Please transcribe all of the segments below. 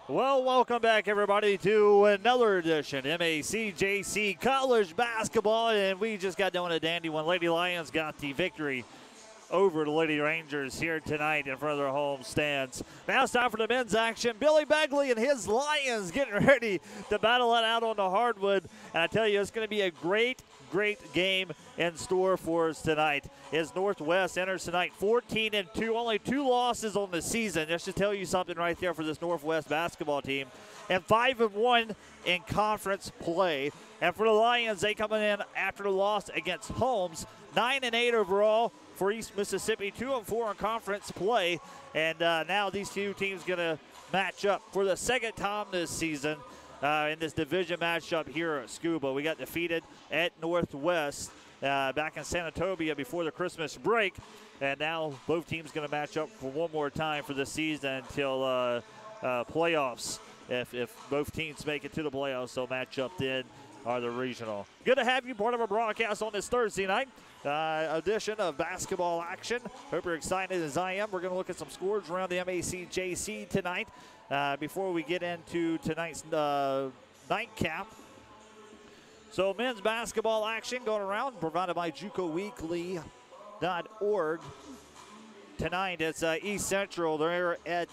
Well, welcome back, everybody, to another edition EMCC College Basketball, and we just got done a dandy one. Lady Lions got the victory over the Lady Rangers here tonight in front of their home stands. Now it's time for the men's action. Billy Begley and his Lions getting ready to battle it out on the hardwood, and I tell you, it's going to be a great game in store for us tonight. As Northwest enters tonight 14-2, only 2 losses on the season. That should tell you something right there for this Northwest basketball team. And 5-1 in conference play. And for the Lions, they coming in after the loss against Holmes, 9-8 overall for East Mississippi, 2-4 in conference play. And now these two teams going to match up for the second time this season. In this division matchup here at Scuba. We got defeated at Northwest back in Sanatobia before the Christmas break, and now both teams going to match up for one more time for the season until playoffs. If both teams make it to the playoffs, they'll match up then or the regional. Good to have you part of our broadcast on this Thursday night edition of basketball action. Hope you're excited as I am. We're going to look at some scores around the MACJC tonight. Before we get into tonight's nightcap. So men's basketball action going around, provided by JUCOweekly.org. Tonight it's East Central. They're at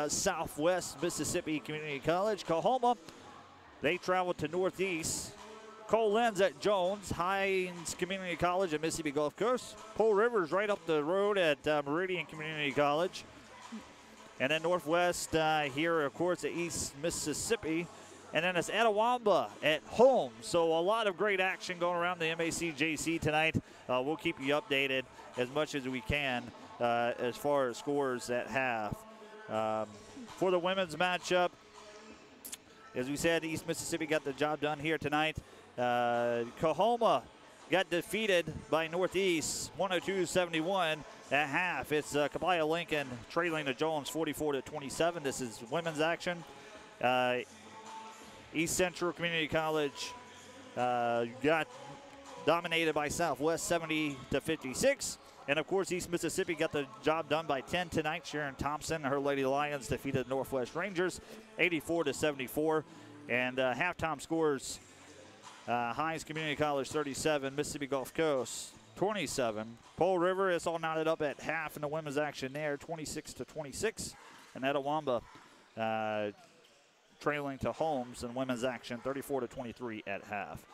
Southwest Mississippi Community College. Coahoma, they travel to Northeast. Cole Lenz at Jones. Hines Community College at Mississippi Gulf Coast. Pole River's right up the road at Meridian Community College. And then Northwest here, of course, at East Mississippi. And then it's Etowamba at home. So a lot of great action going around the MACJC tonight. We'll keep you updated as much as we can as far as scores at half. For the women's matchup, as we said, East Mississippi got the job done here tonight. Coahoma got defeated by Northeast 102-71 at half. It's Kabaya Lincoln trailing to Jones 44-27. This is women's action. East Central Community College got dominated by Southwest 70-56. And of course, East Mississippi got the job done by 10 tonight. Sharon Thompson and her Lady Lions defeated Northwest Rangers 84-74. And halftime scores, Hines Community College 37, Mississippi Gulf Coast 27. Pole River, it's all knotted up at half in the women's action there, 26-26. And Etowamba trailing to Holmes in women's action, 34-23 at half.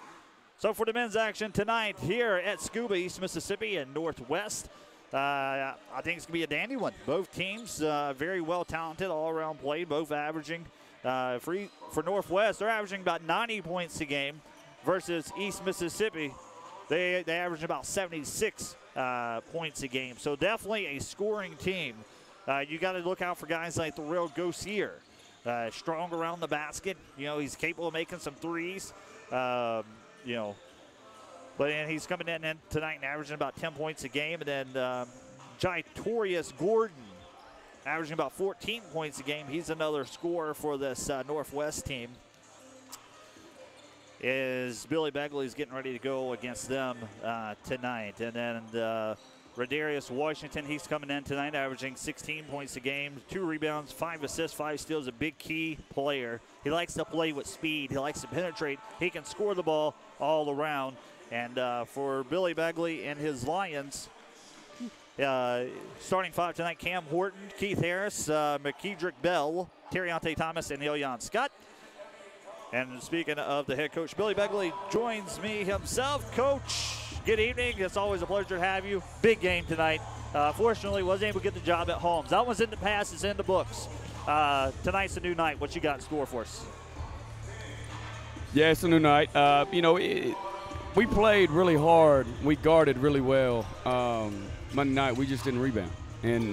So for the men's action tonight here at Scuba, East Mississippi and Northwest, I think it's going to be a dandy one. Both teams very well talented, all-around play, both averaging. For Northwest, they're averaging about 90 points a game versus East Mississippi. They average about 76 points a game. So definitely a scoring team. You got to look out for guys like the real Gossier. Strong around the basket. You know, he's capable of making some threes. But he's coming in tonight and averaging about 10 points a game. And then Gitorius Gordon averaging about 14 points a game. He's another scorer for this Northwest team. Is Billy Begley's getting ready to go against them tonight. And then Rodarius Washington, he's coming in tonight averaging 16 points a game, 2 rebounds, 5 assists, 5 steals, a big key player. He likes to play with speed. He likes to penetrate. He can score the ball all around. And for Billy Begley and his Lions, starting 5 tonight, Cam Horton, Keith Harris, McKedrick Bell, Terriante Thomas, and Ilyan Scott. And speaking of the head coach, Billy Begley joins me himself. Coach, good evening. It's always a pleasure to have you. Big game tonight. Fortunately, wasn't able to get the job at Holmes. That was in the past. It's in the books. Tonight's a new night. What you got in store for us? Yeah, it's a new night. We played really hard. We guarded really well. Monday night, we just didn't rebound. And,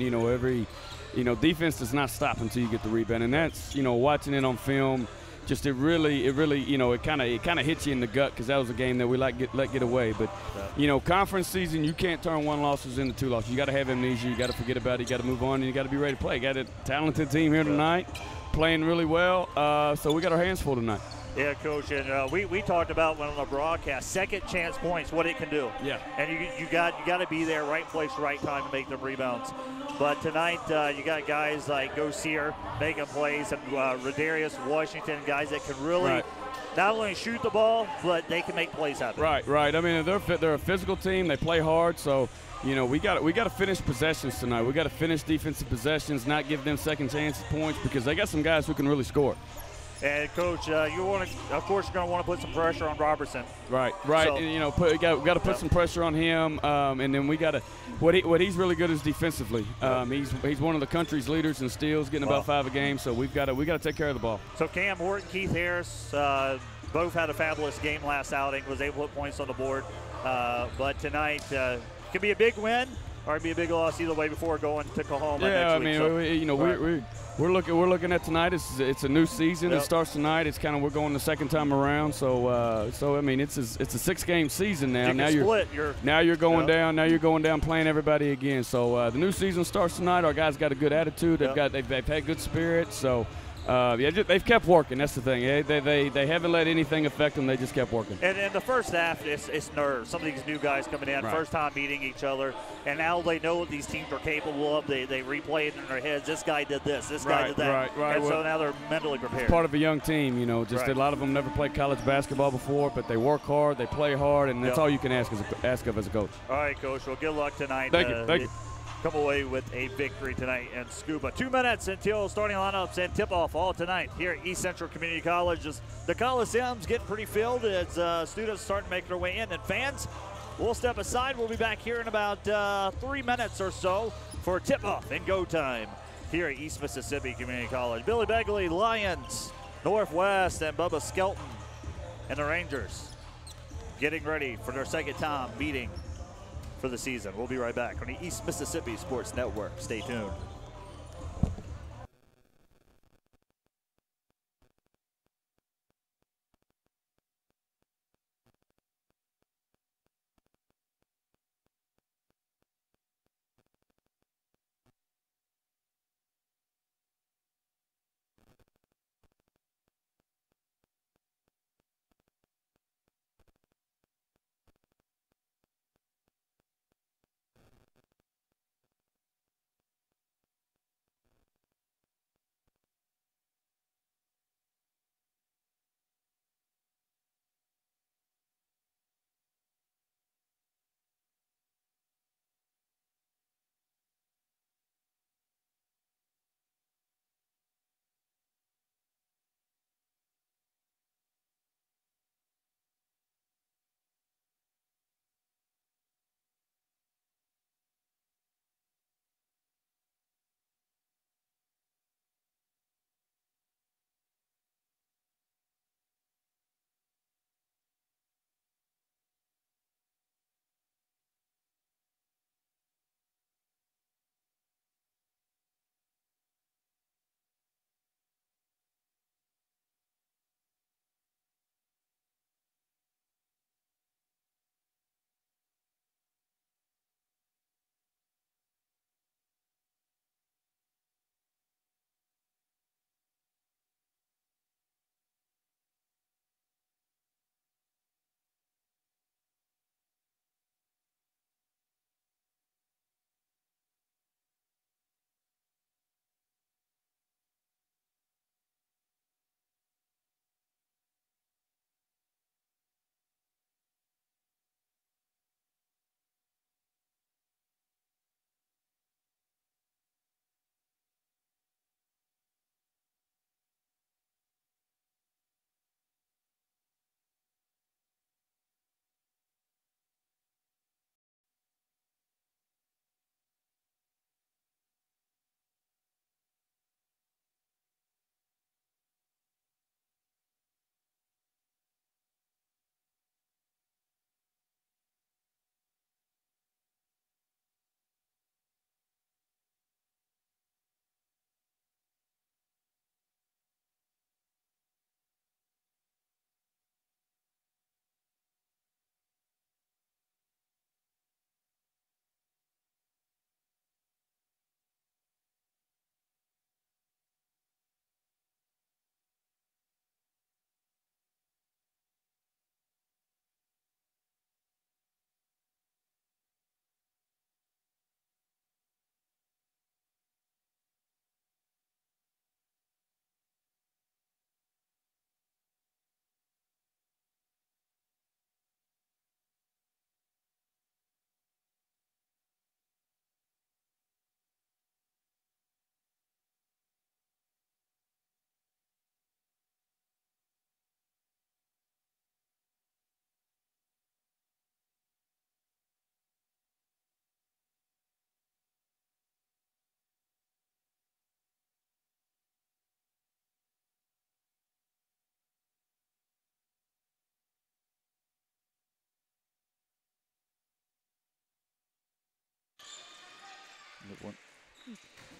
defense does not stop until you get the rebound. And that's, watching it on film, just it really, it kind of hits you in the gut because that was a game that we let get away. But, conference season, you can't turn 1 losses into 2 losses. You got to have amnesia. You got to forget about it. You got to move on, and you got to be ready to play. Got a talented team here tonight, playing really well. So we got our hands full tonight. Yeah, Coach, and we talked about when on the broadcast, second chance points, what it can do. Yeah. And you got to be there, right place, right time to make them rebounds. But tonight, you got guys like Gosier making plays and Rodarius Washington, guys that can really not only shoot the ball, but they can make plays happen. Right. I mean, they're a physical team. They play hard, so you know we got to finish possessions tonight. We got to finish defensive possessions, not give them second chance points because they got some guys who can really score. And Coach, you want to, of course, you're going to want to put some pressure on Robertson. Right. So, and, you know, we got to put some pressure on him, and then we got to. What he's really good is defensively. He's one of the country's leaders in steals, getting about 5 a game. So we got to take care of the ball. So Cam Horton, Keith Harris, both had a fabulous game last outing. Was able to put points on the board, but tonight could be a big win or it'd be a big loss either way before going to Oklahoma next week. Yeah, I mean, we're looking at tonight. It's a new season. It starts tonight. It's kind of we're going the second time around. So I mean it's a 6-game season now. Now you're going down. Now you're going down playing everybody again. So the new season starts tonight. Our guys got a good attitude. They've had good spirit. So. They've kept working. That's the thing. They haven't let anything affect them. They just kept working. And in the first half, it's nerves. Some of these new guys coming in, first time meeting each other, and now they know what these teams are capable of. They replay it in their heads. This guy did this. This guy did that. And so now they're mentally prepared. It's part of a young team, you know. Just a lot of them never played college basketball before, but they work hard, they play hard, and that's all you can ask of as a coach. All right, Coach. Well, good luck tonight. Thank you. Come away with a victory tonight in Scuba. 2 minutes until starting lineups and tip-off all tonight here at East Central Community College. The Coliseum's getting pretty filled as students start to make their way in. And fans, we'll step aside. We'll be back here in about 3 minutes or so for tip-off and go time here at East Mississippi Community College. Billy Begley, Lions, Northwest, and Bubba Skelton and the Rangers getting ready for their second time meeting for the season. We'll be right back on the East Mississippi Sports Network. Stay tuned.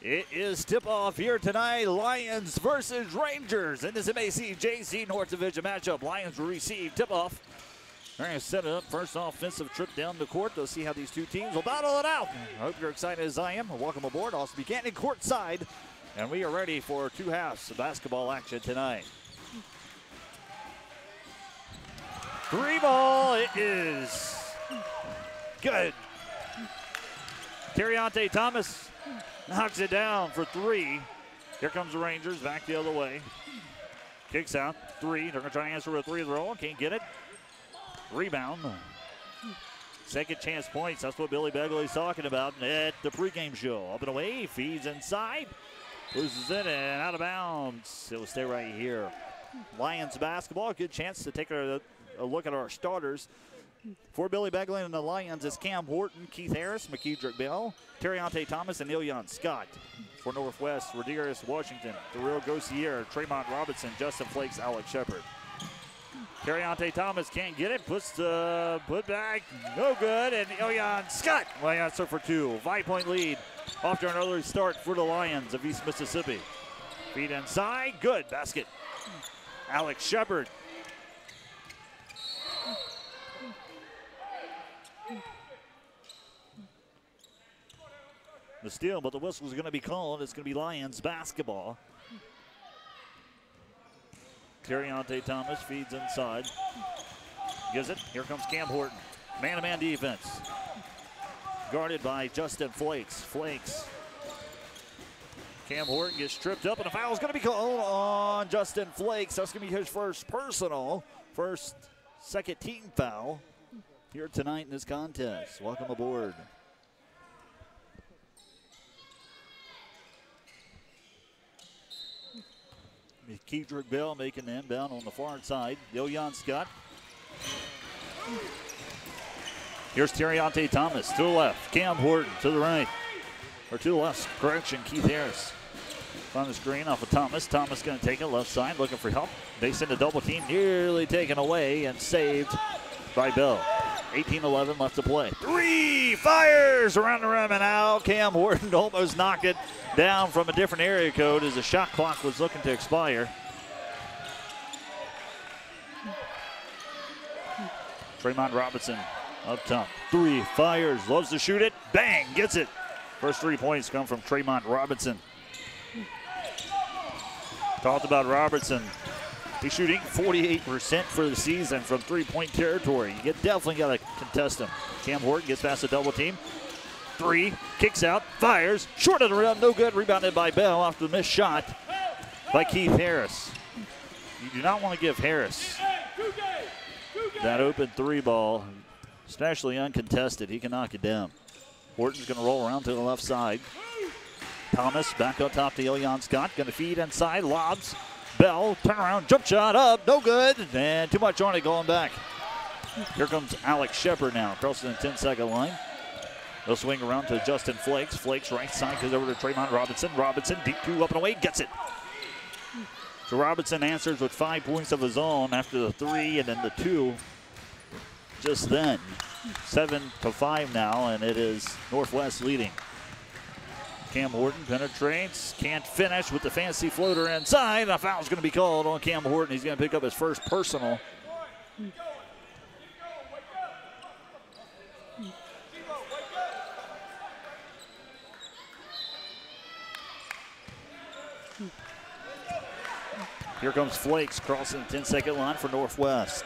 It is tip-off here tonight, Lions versus Rangers in this EMCC North Division matchup. Lions will receive tip-off. They're going to set it up. First offensive trip down the court. They'll see how these two teams will battle it out. I hope you're excited as I am. Welcome aboard. Austin Buchanan courtside. And we are ready for 2 halves of basketball action tonight. 3 ball, it is good. Terriante Thomas knocks it down for 3. Here comes the Rangers back the other way. Kicks out, 3. They're going to try and answer with a 3 throw. Can't get it. Rebound. Second chance points. That's what Billy Begley's talking about at the pregame show. Up and away, feeds inside. Loses it and out of bounds. It will stay right here. Lions basketball, a good chance to take a look at our starters. For Billy Begley and the Lions, it's Cam Horton, Keith Harris, McKedrick Bell, Terriante Thomas, and Ilyan Scott. For Northwest, Rodriguez Washington, Darrell Gossier, Tremont Robinson, Justin Flakes, Alex Shepard. Terriante Thomas can't get it, puts the put back, no good, and Ilyan Scott will answer for 2. 5-point lead after an early start for the Lions of East Mississippi. Feed inside, good, basket. Alex Shepard. The steal, but the whistle is going to be called. It's going to be Lions basketball. Terriante Thomas feeds inside. Gives it. Here comes Cam Horton. Man-to-man defense. Guarded by Justin Flakes. Flakes. Cam Horton gets tripped up, and a foul is going to be called on Justin Flakes. That's going to be his first personal, second team foul here tonight in this contest. Welcome aboard. Kedrick Bell making the inbound on the far side. Ilyan Scott. Here's Terriante Thomas to the left. Cam Horton to the right. Or to the left, correction, Keith Harris. On the screen off of Thomas. Thomas going to take it left side, looking for help. They send a double team, nearly taken away and saved by Bell. 18-11 left to play. 3 fires around the rim and out. Cam Horton almost knocked it down from a different area code as the shot clock was looking to expire. Tremont Robinson up top. 3 fires, loves to shoot it. Bang, gets it. First 3 points come from Tremont Robinson. Talked about Robertson. He's shooting 48% for the season from 3-point territory. You definitely got to contest him. Cam Horton gets past the double team. 3, kicks out, fires, short of the rim, no good. Rebounded by Bell after the missed shot by Keith Harris. You do not want to give Harris that open 3 ball, especially uncontested. He can knock it down. Horton's going to roll around to the left side. Thomas back up top to Ilyan Scott. Going to feed inside, lobs. Bell, turn around, jump shot up, no good, and too much on it going back. Here comes Alex Shepard now, crossing the 10-second line. They'll swing around to Justin Flakes. Flakes right side goes over to Tremont Robinson. Robinson, deep 2 up and away, gets it. So Robinson answers with 5 points of his own after the 3 and then the 2 just then. 7-5 now, and it is Northwest leading. Cam Horton penetrates, can't finish with the fancy floater inside. And a foul's going to be called on Cam Horton. He's going to pick up his first personal. Here comes Flakes crossing the 10-second line for Northwest.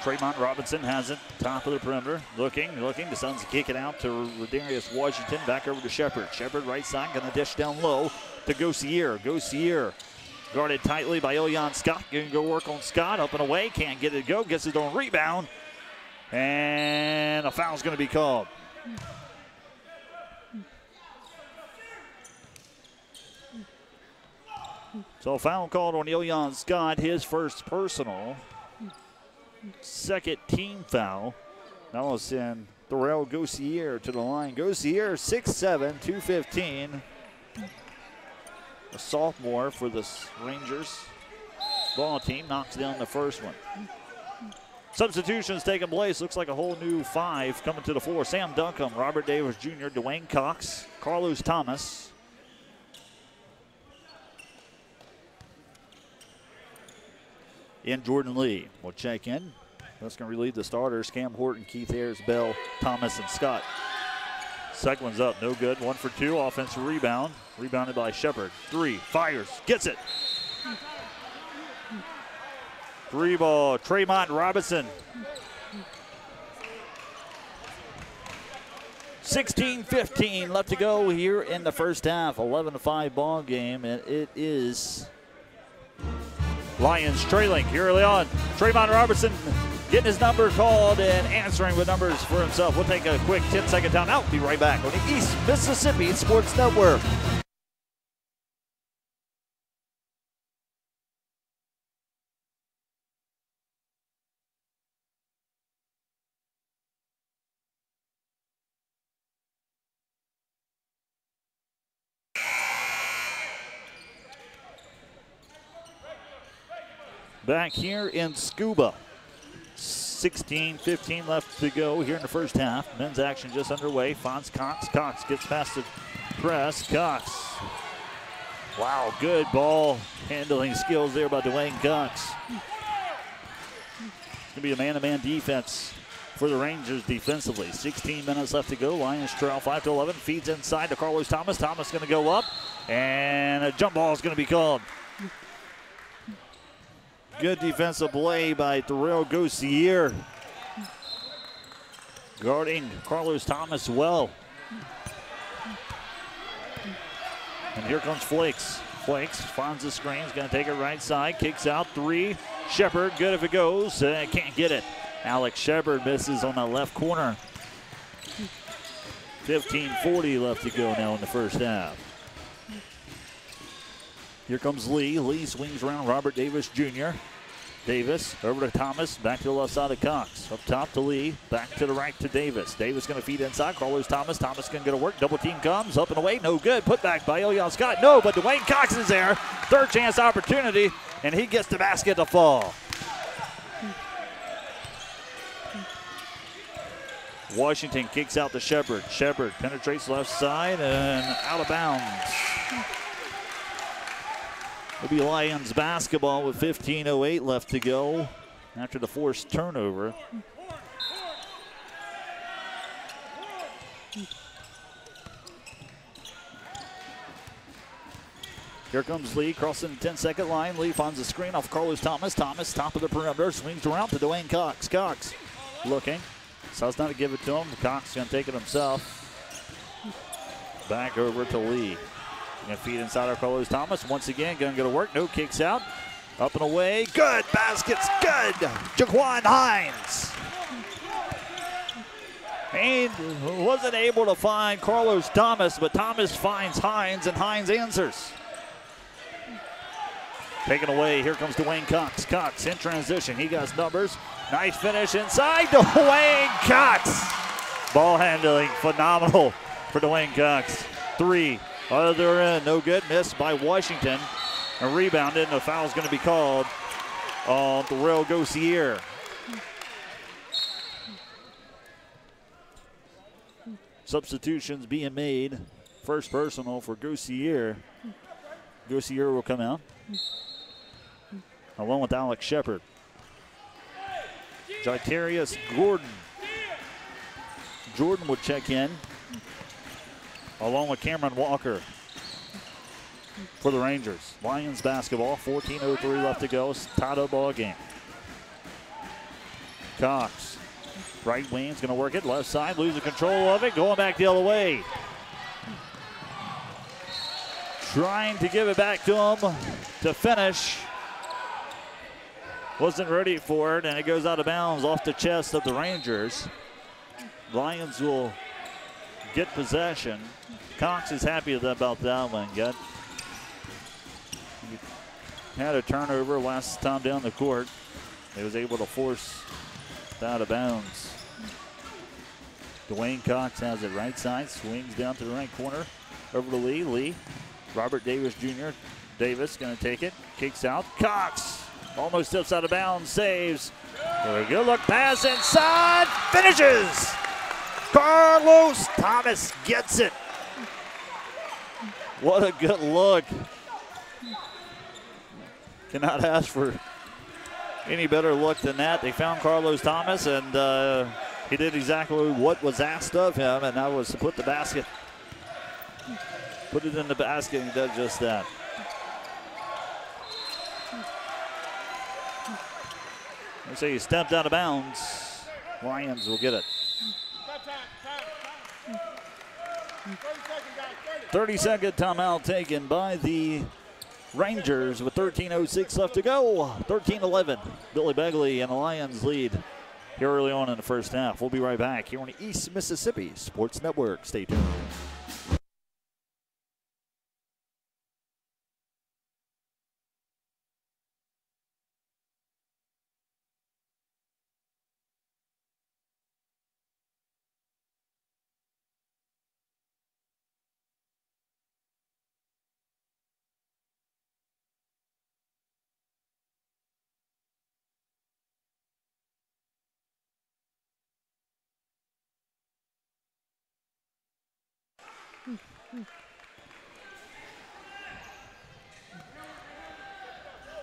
Tremont Robinson has it, top of the perimeter, looking. The Suns kick it out to Rodriguez Washington, back over to Shepard. Shepard right side, gonna dish down low to Gossier. Gossier guarded tightly by Ilyan Scott. Gonna go work on Scott, up and away, can't get it to go, gets his own rebound, and a foul's gonna be called. So a foul called on Ilyan Scott, his first personal. Second team foul. Now we'll send Darrell Gossier to the line. Gossier, 6'7", 215. A sophomore for the Rangers ball team, knocks down the first one. Substitutions taking place. Looks like a whole new 5 coming to the floor. Sam Duncombe, Robert Davis Jr., Dwayne Cox, Carlos Thomas. And Jordan Lee will check in. That's going to relieve the starters. Cam Horton, Keith Ayers, Bell, Thomas, and Scott. Second one's up, no good. 1 for 2, offensive rebound. Rebounded by Shepard. 3, fires, gets it. 3 ball, Tremont Robinson. 16-15 left to go here in the first half. 11-5 ball game, and it is Lions trailing here early on. Tremont Robinson getting his number called and answering with numbers for himself. We'll take a quick 10-second timeout. Be right back on the East Mississippi Sports Network. Back here in Scuba. 16-15 left to go here in the first half. Men's action just underway. Fonz Cox. Cox gets past the press. Cox. Wow, good ball handling skills there by Dwayne Cox. It's going to be a man-to-man defense for the Rangers defensively. 16 minutes left to go. Lions trail 5-11. Feeds inside to Carlos Thomas. Thomas going to go up, and a jump ball is going to be called. Good defensive play by Terrell Gossier. Guarding Carlos Thomas well. And here comes Flakes. Flakes finds the screen. He's going to take it right side. Kicks out 3. Shepard, good if it goes. Can't get it. Alex Shepard misses on that left corner. 15:40 left to go now in the first half. Here comes Lee. Lee swings around Robert Davis Jr. Davis over to Thomas. Back to the left side of Cox. Up top to Lee. Back to the right to Davis. Davis going to feed inside. Carlos Thomas. Thomas going to go to work. Double team comes. Up and away. No good. Put back by Elion Scott. No, but Dwayne Cox is there. Third chance opportunity. And he gets the basket to fall. Washington kicks out to Shepard. Shepard penetrates left side and out of bounds. It'll be Lions basketball with 15:08 left to go after the forced turnover. Here comes Lee crossing the 10-second line. Lee finds the screen off Carlos Thomas. Thomas, top of the perimeter, swings around to Dwayne Cox. Cox looking. So it's not to give it to him. Cox going to take it himself. Back over to Lee. Going to feed inside our Carlos Thomas. Once again, going to go to work. No kicks out. Up and away. Good. Baskets. Good. Jaquan Hines. He wasn't able to find Carlos Thomas, but Thomas finds Hines, and Hines answers. Taken away. Here comes Dwayne Cox. Cox in transition. He got numbers. Nice finish inside. Dwayne Cox. Ball handling phenomenal for Dwayne Cox. 3. Other end, no good. Missed by Washington. And rebounded, and a foul is going to be called on Terrell Gossier. Substitutions being made. First personal for Gossier. Gossier will come out, along with Alex Shepard. Jitarius Gordon. Jordan will check in, along with Cameron Walker for the Rangers. Lions basketball, 14:03 left to go. Tied up ball game. Cox, right wing's going to work it. Left side, losing control of it. Going back the other way. Trying to give it back to him to finish. Wasn't ready for it, and it goes out of bounds off the chest of the Rangers. Lions will get possession. Cox is happy about that one. Had a turnover last time down the court. He was able to force it out of bounds. Dwayne Cox has it right side, swings down to the right corner, over to Lee. Lee, Robert Davis Jr. Davis going to take it, kicks out. Cox almost steps out of bounds, saves. A good look pass inside, finishes. Carlos Thomas gets it. What a good look. Cannot ask for any better look than that. They found Carlos Thomas, and he did exactly what was asked of him, and that was to put it in the basket, and he does just that. They say he stepped out of bounds. Lions will get it. 30-second timeout taken by the Rangers with 13:06 left to go. 13-11. Billy Begley and the Lions lead here early on in the first half. We'll be right back here on the East Mississippi Sports Network. Stay tuned.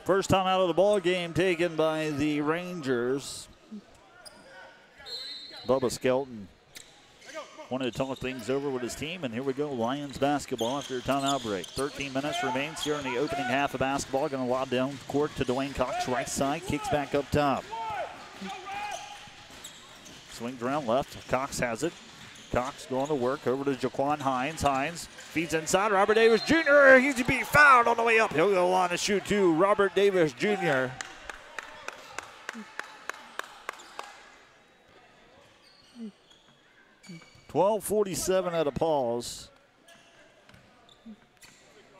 First time out of the ball game taken by the Rangers. Bubba Skelton wanted to talk things over with his team, and here we go, Lions basketball after a timeout break. 13 minutes remains here in the opening half of basketball. Going to lob down court to Dwayne Cox, right side, kicks back up top. Swings around left, Cox has it. Cox going to work over to Jaquan Hines. Hines feeds inside. Robert Davis Jr. He's to be fouled on the way up. He'll go on to shoot too. Robert Davis Jr. .12:47 at a pause.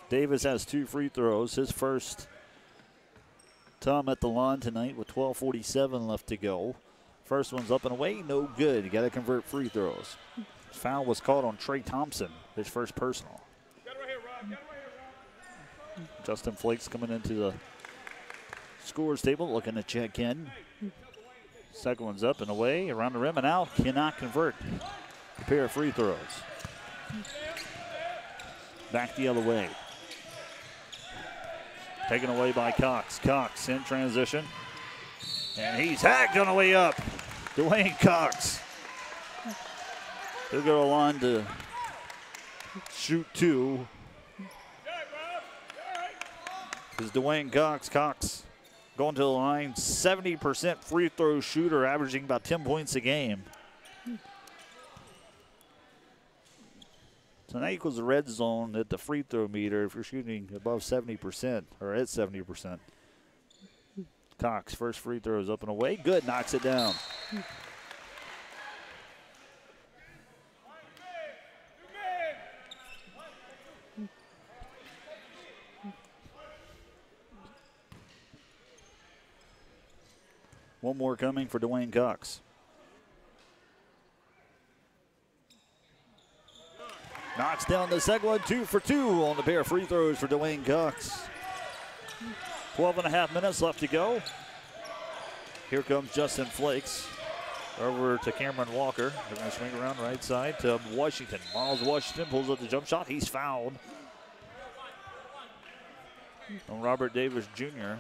Davis has 2 free throws. His first time at the line tonight with 12:47 left to go. First one's up and away, no good. You got to convert free throws. Foul was called on Trey Thompson, his first personal. Justin Flakes coming into the scores table, looking to check in. Second one's up and away, around the rim and out. Cannot convert a pair of free throws. Back the other way. Taken away by Cox. Cox in transition. And he's hacked on the way up. Dwayne Cox. He'll go to the line to shoot 2. Is Dwayne Cox. Cox going to the line, 70% free throw shooter, averaging about 10 points a game. So that equals the red zone at the free throw meter if you're shooting above 70% or at 70%. Cox, first free throw is up and away. Good, knocks it down. One more coming for Dwayne Cox. Knocks down the second one, 2 for 2 on the pair of free throws for Dwayne Cox. 12.5 minutes left to go. Here comes Justin Flakes over to Cameron Walker. They're going to swing around right side to Washington. Miles Washington pulls up the jump shot. He's fouled on Robert Davis Jr.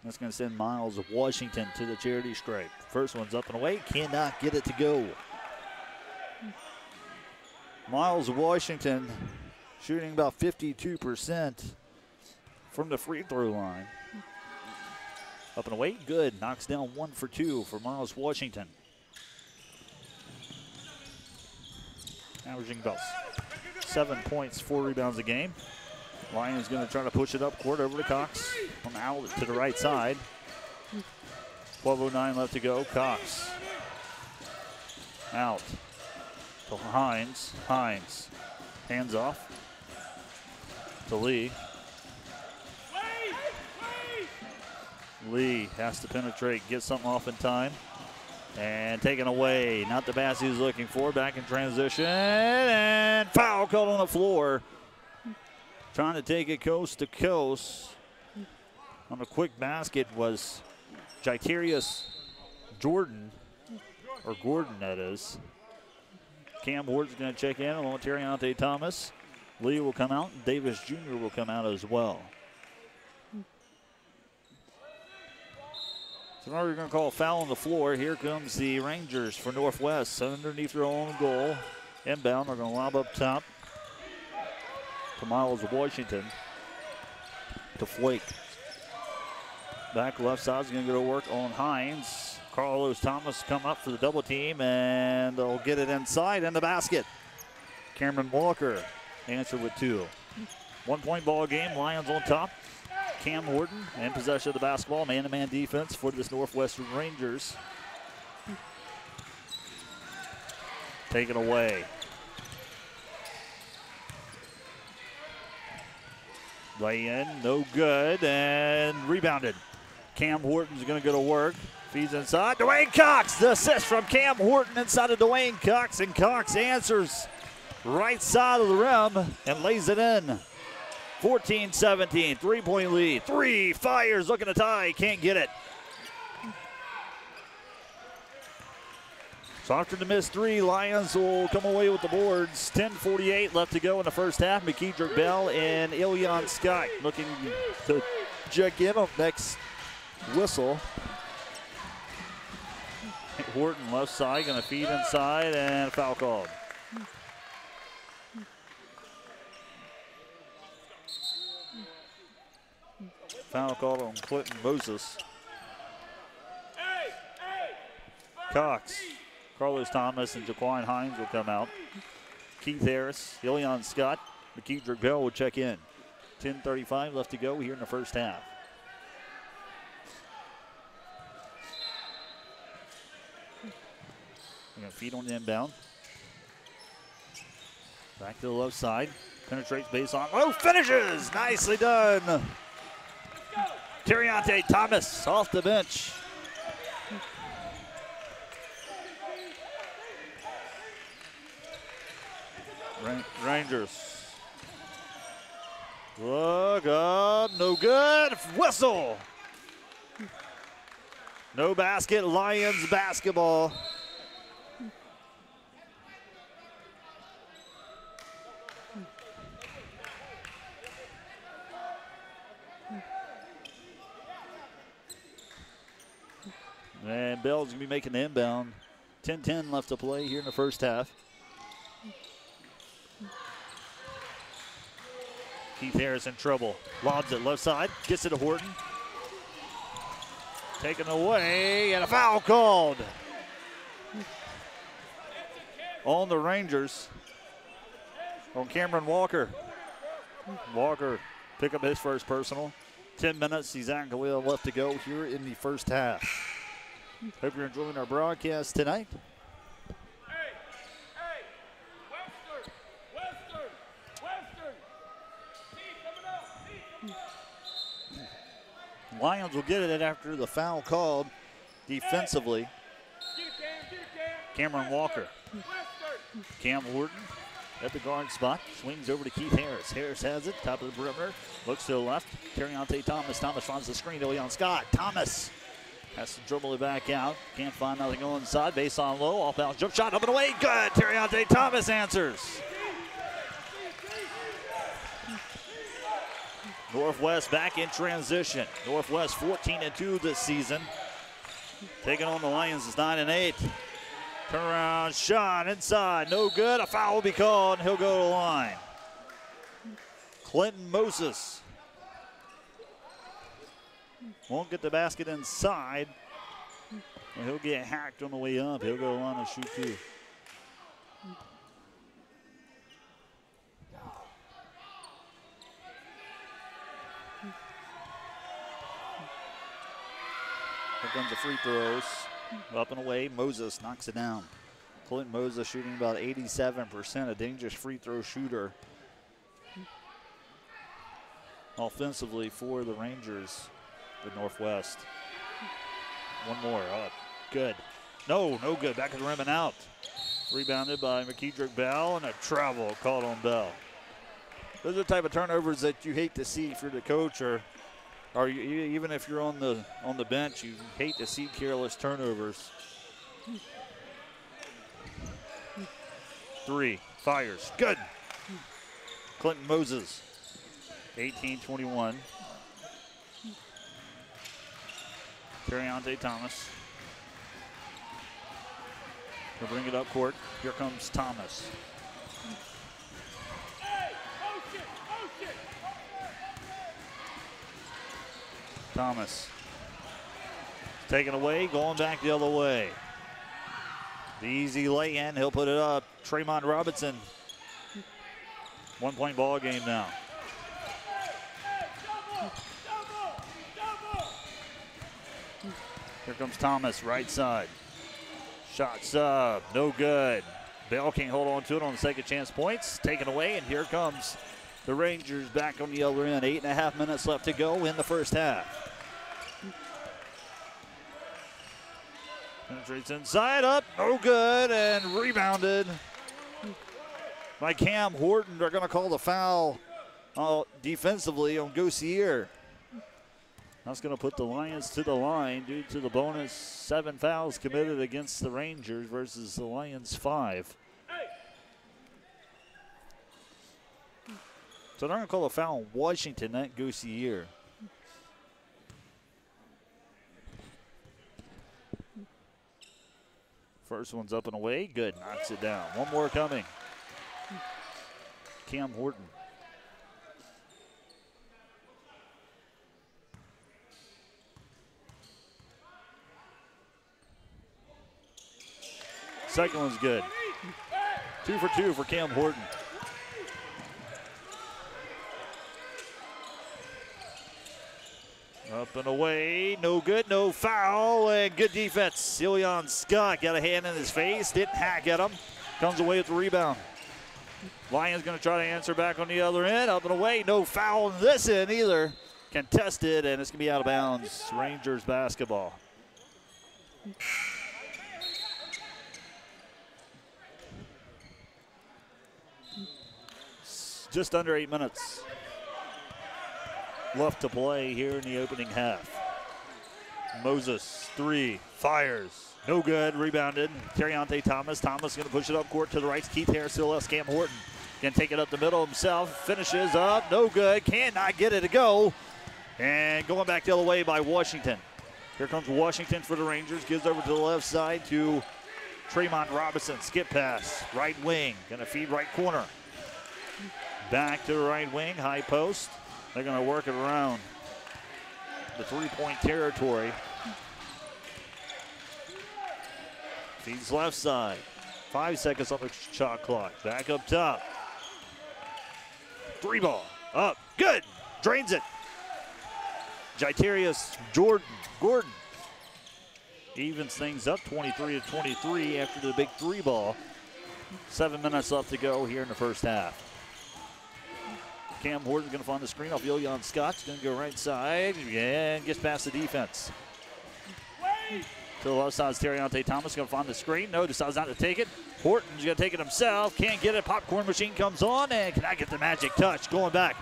That's going to send Miles Washington to the charity stripe. First one's up and away. Cannot get it to go. Miles Washington shooting about 52% from the free throw line. Up and away, good. Knocks down 1 for 2 for Miles Washington. Averaging about 7 points, 4 rebounds a game. Lions going to try to push it up court over to Cox on the outlet to the right side. 12:09 left to go. Cox out to Hines. Hines hands off to Lee. Lee has to penetrate, get something off in time. And taken away. Not the pass he was looking for. Back in transition. And foul called on the floor. Trying to take it coast to coast. On a quick basket was Jitarius Jordan. Or Gordon, that is. Cam Horton's going to check in along with Terriante Thomas. Lee will come out. And Davis Jr. will come out as well. So now we're going to call a foul on the floor. Here comes the Rangers for Northwest. Underneath their own goal. Inbound. They're going to lob up top to Miles Washington. To Flake. Back left side is going to go to work on Hines. Carlos Thomas come up for the double team, and they'll get it inside in the basket. Cameron Walker answer with 2. 1 point ball game. Lions on top. Cam Horton in possession of the basketball. Man-to-man defense for this Northwestern Rangers. Taken away. Lay in, no good, and rebounded. Cam Horton's going to go to work. Feeds inside. Dwayne Cox, the assist from Cam Horton inside of Dwayne Cox, and Cox answers right side of the rim and lays it in. 14-17, 3-point lead. 3 fires, looking to tie, can't get it. So after the missed 3, Lions will come away with the boards. 10:48 left to go in the first half. McKeedrick Bell and Ilion Scott looking to check in on next whistle. Horton left side, going to feed inside, and foul called. Foul called on Clinton Moses. Cox, Carlos Thomas, and Jaquan Hines will come out. Keith Harris, Ilion Scott, McKeedrick Bell will check in. 10:35 left to go here in the first half. We're going to feed on the inbound. Back to the left side. Penetrates base on. Oh, finishes! Nicely done. Terriante Thomas off the bench. Rangers. Look up, no good. Whistle. No basket. Lions basketball. And Bell's going to be making the inbound. 10-10 left to play here in the first half. Keith Harris in trouble. Lobs it left side. Gets it to Horton. Taken away, and a foul called on the Rangers. On Cameron Walker. Walker pick up his first personal. 10 minutes exactly left to go here in the first half. Hope you're enjoying our broadcast tonight. Lions will get it after the foul called defensively. Cameron Walker. Cam Horton at the guard spot. Swings over to Keith Harris. Harris has it, top of the perimeter. Looks to the left. Terriante Thomas. Thomas finds the screen to Leon Scott. Thomas has to dribble it back out. Can't find nothing on inside. Base on low. Off balance jump shot. Up and away. Good. Terriante Thomas answers. Northwest back in transition. Northwest 14-2 this season. Taking on the Lions is 9-8. Turnaround shot inside. No good. A foul will be called, and he'll go to the line. Clinton Moses won't get the basket inside. And he'll get hacked on the way up. He'll go to the line and shoot 2. Here comes the free throws. Up and away. Moses knocks it down. Clinton Moses shooting about 87%. A dangerous free throw shooter. Offensively for the Rangers, the Northwest. One more. Oh, good. No good. Back of the rim and out. Rebounded by McKeedrick Bell, and a travel called on Bell. Those are the type of turnovers that you hate to see if you're the coach, or even if you're on the bench, you hate to see careless turnovers. 3, fires, good. Clinton Moses, 18-21. Terriante Thomas. He'll bring it up court. Here comes Thomas. Thomas. Taken away, going back the other way. The easy lay-in, he'll put it up. Tremont Robinson. 1-point ball game now. Here comes Thomas, right side. Shots up, no good. Bell can't hold on to it on the second chance points. Taken away, and here comes the Rangers back on the other end. 8.5 minutes left to go in the first half. Penetrates inside, up, no good, and rebounded by Cam Horton. They're going to call the foul defensively on Gossier. That's going to put the Lions to the line due to the bonus 7 fouls committed against the Rangers versus the Lions 5. So they're going to call a foul on Washington, not Gossier. First one's up and away. Good. Knocks it down. One more coming. Cam Horton. Second one's good. 2 for 2 for Cam Horton. Up and away, no good, no foul, and good defense. Ilion Scott got a hand in his face, didn't hack at him. Comes away with the rebound. Lions going to try to answer back on the other end. Up and away, no foul on this end either. Contested, and it's going to be out of bounds. Rangers basketball. Just under 8 minutes left to play here in the opening half. Moses, 3, fires, no good, rebounded. Terriante Thomas. Thomas going to push it up court to the right. Keith Harris to the left. Cam Horton can take it up the middle himself. Finishes up, no good, cannot get it to go. And going back the other way by Washington. Here comes Washington for the Rangers. Gives over to the left side to Tremont Robinson. Skip pass, right wing, gonna feed right corner. Back to the right wing, high post. They're going to work it around the three-point territory. Feeds left side. 5 seconds on the shot clock. Back up top. 3 ball. Up. Good. Drains it. Jitarius Gordon evens things up 23-23 after the big 3 ball. 7 minutes left to go here in the first half. Cam Horton's going to find the screen off Ilion Scott's going to go right side and gets past the defense. To the left side is Terriante Thomas going to find the screen. No, decides not to take it. Horton's going to take it himself. Can't get it. Popcorn machine comes on and cannot get the magic touch. Going back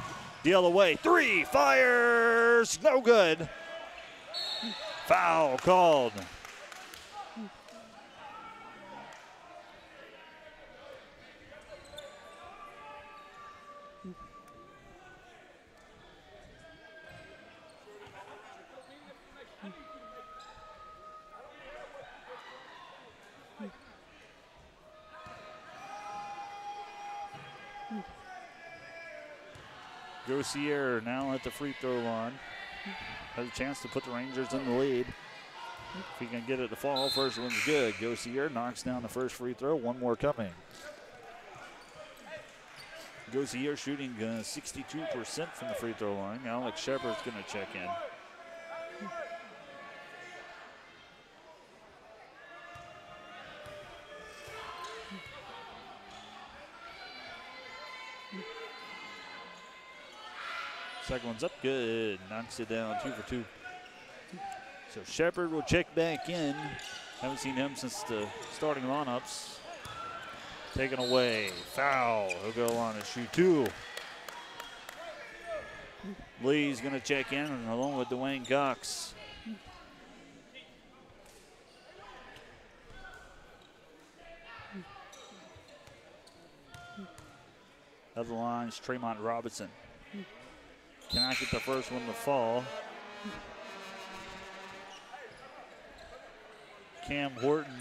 the other way. 3, fires. No good. Foul called. Gossier now at the free throw line. Has a chance to put the Rangers in the lead. If he can get it to fall, first one's good. Gossier knocks down the first free throw. One more coming. Gossier shooting 62% from the free throw line. Alex Shepard's going to check in. Second one's up, good. Knocks it down, 2 for 2. So Shepard will check back in Haven't seen him since the starting lineups. Taken away. Foul. He'll go on and shoot 2. Lee's going to check in along with Dwayne Cox. Other lines, Tremont Robinson. Cannot get the first one to fall. Cam Horton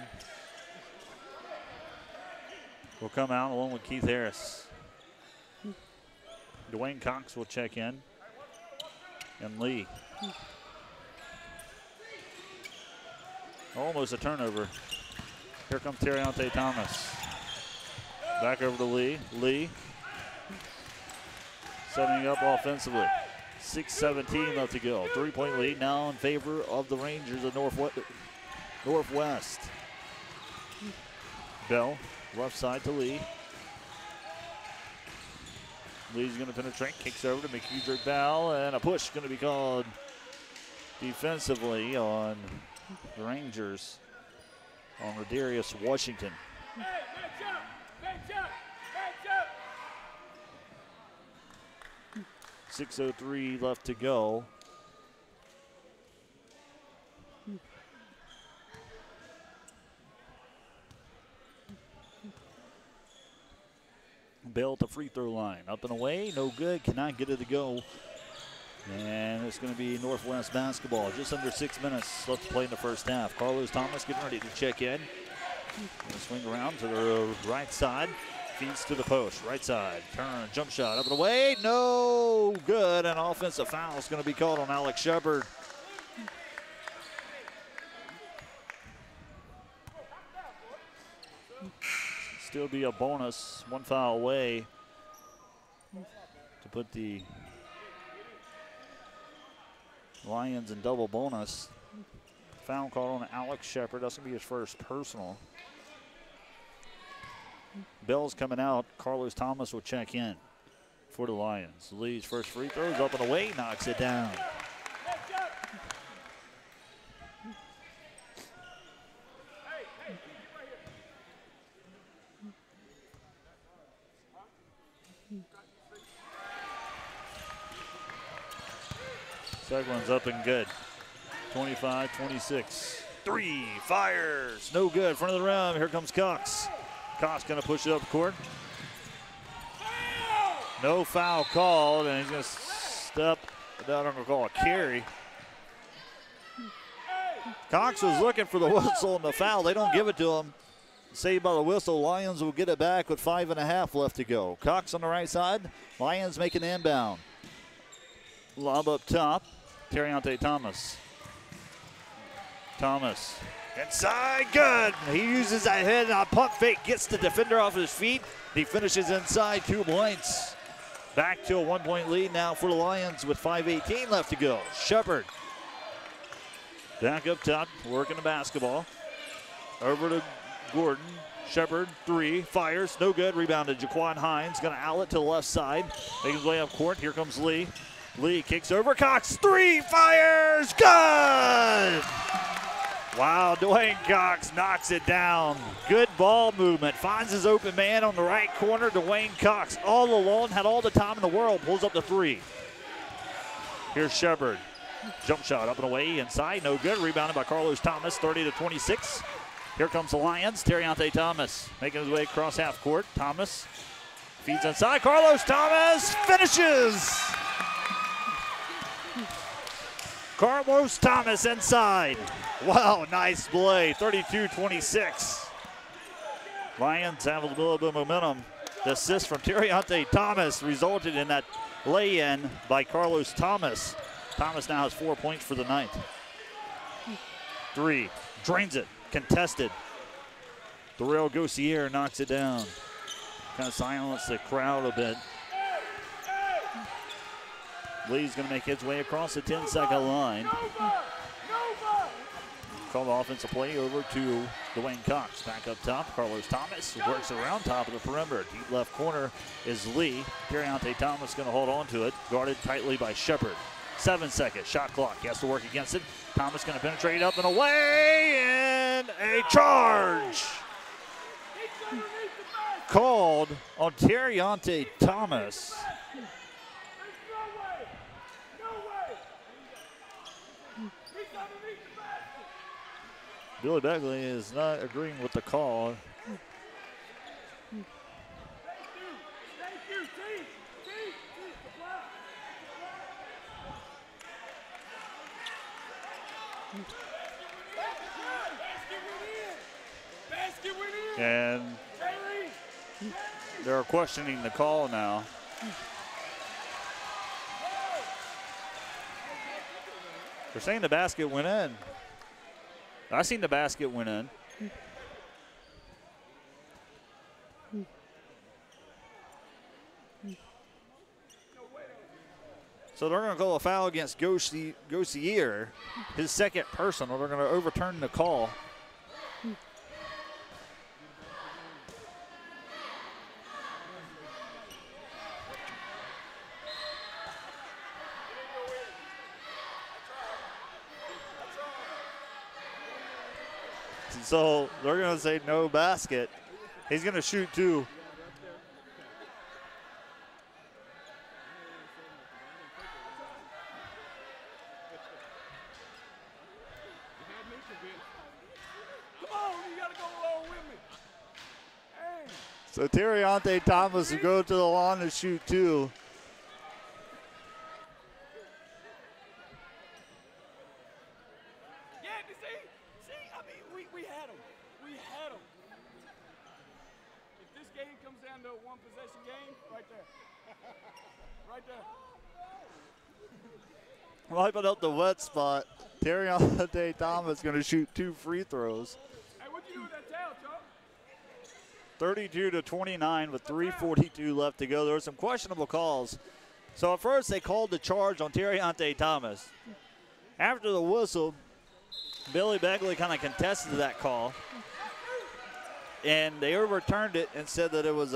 will come out along with Keith Harris. Dwayne Cox will check in. And Lee. Almost a turnover. Here comes Terriante Thomas. Back over to Lee. Lee setting up offensively. 6:17 left to go. 3-point lead now in favor of the Rangers of Northwest. Bell, left side to Lee. Lee's going to penetrate, kicks over to McKeedrick Bell, and a push going to be called defensively on the Rangers on Rodarius Washington. 6:03 left to go. Bell at the free throw line. Up and away, no good, cannot get it to go. And it's going to be Northwest basketball. Just under 6 minutes left to play in the first half. Carlos Thomas getting ready to check in. Going to swing around to the right side. Feeds to the post, right side. Turn, jump shot, up and away, no good. An offensive foul is going to be called on Alex Shepard. Still be a bonus, 1 foul away to put the Lions in double bonus. Foul called on Alex Shepard. That's going to be his first personal. Bell's coming out. Carlos Thomas will check in for the Lions. Lee's first free throw is up and away, knocks it down. Second one's up and good. 25-26. 3 fires. No good. Front of the rim. Here comes Cox. Cox going to push it up court. No foul called, and he's going to step. I'm going to call a carry. Cox was looking for the whistle and the foul. They don't give it to him. Saved by the whistle. Lions will get it back with 5.5 left to go. Cox on the right side. Lions making an inbound. Lob up top. Terriante Thomas. Thomas. Inside, good. He uses that head on a pump fake, gets the defender off his feet. He finishes inside, 2 points. Back to a 1-point lead now for the Lions with 5:18 left to go. Shepard. Back up top, working the basketball. Over to Gordon. Shepard, 3, fires, no good. Rebounded, Jaquan Hines, gonna outlet to the left side. Making his way up court, here comes Lee. Lee kicks over, Cox, 3, fires, good! Wow, Dwayne Cox knocks it down. Good ball movement. Finds his open man on the right corner. Dwayne Cox all alone, had all the time in the world. Pulls up the 3. Here's Shepard. Jump shot up and away inside. No good. Rebounded by Carlos Thomas, 30-26. Here comes the Lions. Terriante Thomas making his way across half court. Thomas feeds inside. Carlos Thomas finishes. Carlos Thomas inside. Wow, nice play, 32-26. Lions have a little bit of momentum. The assist from Terriante Thomas resulted in that lay-in by Carlos Thomas. Thomas now has 4 points for the night. 3, drains it, contested. Darrell Gossier knocks it down. Kind of silence the crowd a bit. Lee's going to make his way across the 10-second line. Call the offensive play over to Dwayne Cox. Back up top, Carlos Thomas works around top of the perimeter. Deep left corner is Lee. Terriante Thomas going to hold on to it, guarded tightly by Shepard. 7 seconds. Shot clock. He has to work against it. Thomas going to penetrate up and away, and a charge called on Terriante Thomas. Billy Begley is not agreeing with the call. And they're questioning the call now. They're saying the basket went in. I seen the basket went in. So they're going to call a foul against Gossier, his second personal. They're going to overturn the call. So they're going to say no basket. He's going to shoot 2. So Terriante Thomas will go to the line to shoot 2. Wiping up the wet spot. Terriante Thomas going to shoot 2 free throws. Hey, what'd you do with that towel, Chuck? 32-29 with 3:42 left to go. There were some questionable calls. So at first they called the charge on Terriante Thomas. After the whistle, Billy Begley kind of contested that call. And they overturned it and said that it was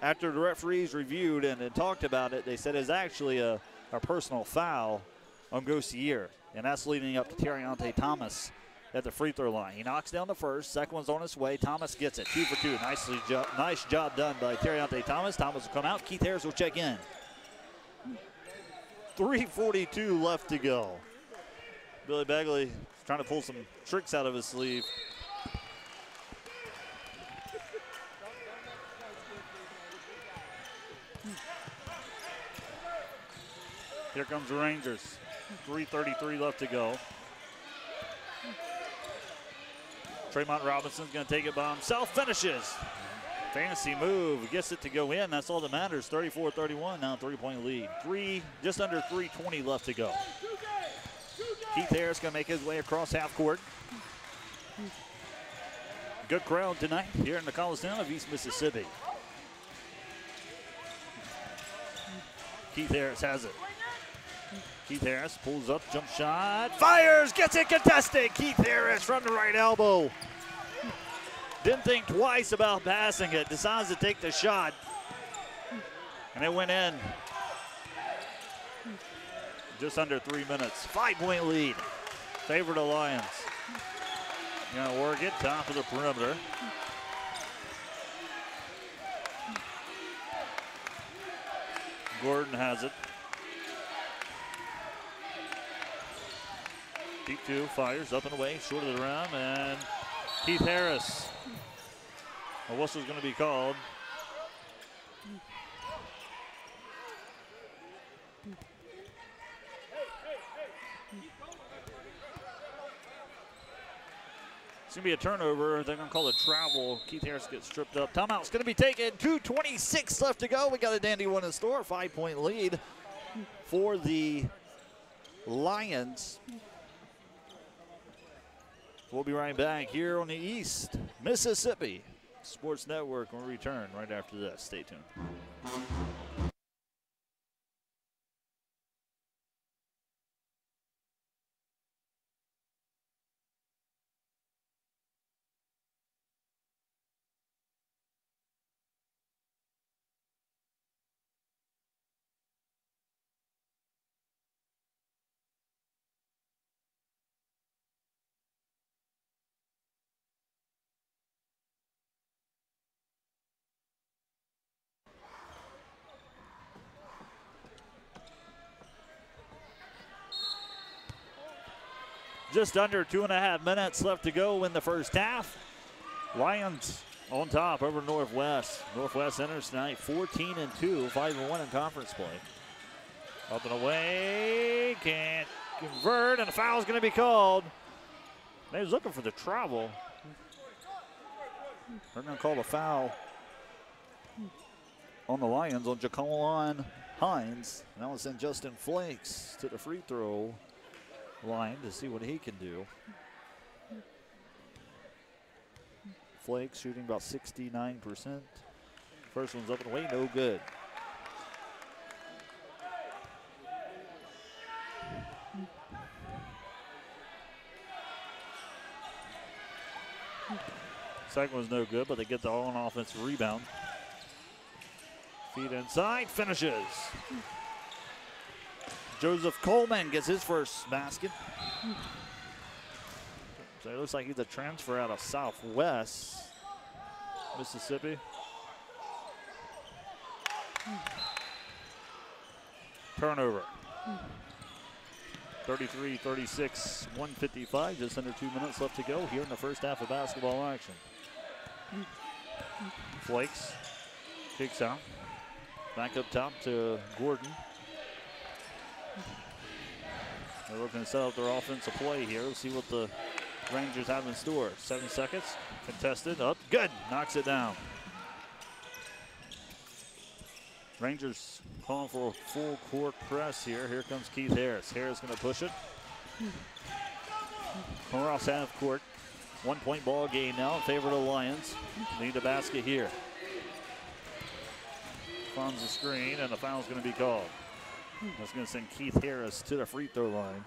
after the referees reviewed and talked about it, they said it's actually a personal foul on Gossier. And that's leading up to Terriante Thomas at the free throw line. He knocks down the first. Second one's on its way. Thomas gets it. 2 for 2. Nice job done by Terriante Thomas. Thomas will come out. Keith Harris will check in. 3:42 left to go. Billy Begley trying to pull some tricks out of his sleeve. Here comes the Rangers. 3:33 left to go. Tremont Robinson's going to take it by himself. Finishes. Fancy move. Gets it to go in. That's all that matters. 34-31. Now 3-point lead. Just under 3:20 left to go. Keith Harris going to make his way across half court. Good crowd tonight here in the Coliseum of East Mississippi. Keith Harris has it. Keith Harris pulls up, jump shot, fires, gets it contested. Keith Harris from the right elbow. Didn't think twice about passing it, decides to take the shot. And it went in. Just under 3 minutes. 5-point lead. Favor the Lions. Gonna work it, top of the perimeter. Gordon has it. Deep 2, fires up and away, short of the rim, and Keith Harris. A whistle's going to be called. It's going to be a turnover. They're going to call it travel. Keith Harris gets stripped up. Timeout's going to be taken. 2:26 left to go. We got a dandy one in store. 5-point lead for the Lions. We'll be right back here on the East Mississippi Sports Network when we return right after this. Stay tuned. Just under 2.5 minutes left to go in the first half. Lions on top over Northwest. Northwest enters tonight 14-2, 5-1 in conference play. Up and away, can't convert, and a foul is going to be called. They was looking for the travel. They're going to call the foul on the Lions on Jaquan Hines. And that will send Justin Flakes to the free throw line to see what he can do. Flakes shooting about 69%. First one's up and away, no good. Second one's no good, but they get the all-offensive rebound. Feet inside, finishes. Joseph Coleman gets his first basket. So it looks like he's a transfer out of Southwest Mississippi. Turnover. 33-36, 155, just under 2 minutes left to go here in the first half of basketball action. Flakes kicks out. Back up top to Gordon. They're looking to set up their offensive play here. Let's see what the Rangers have in store. 7 seconds. Contested. Up. Good. Knocks it down. Rangers calling for a full court press here. Here comes Keith Harris. Harris going to push it. Across half court. 1 point ball game now in favor of the Lions. Need a basket here. Finds the screen, and the foul's going to be called. That's going to send Keith Harris to the free throw line.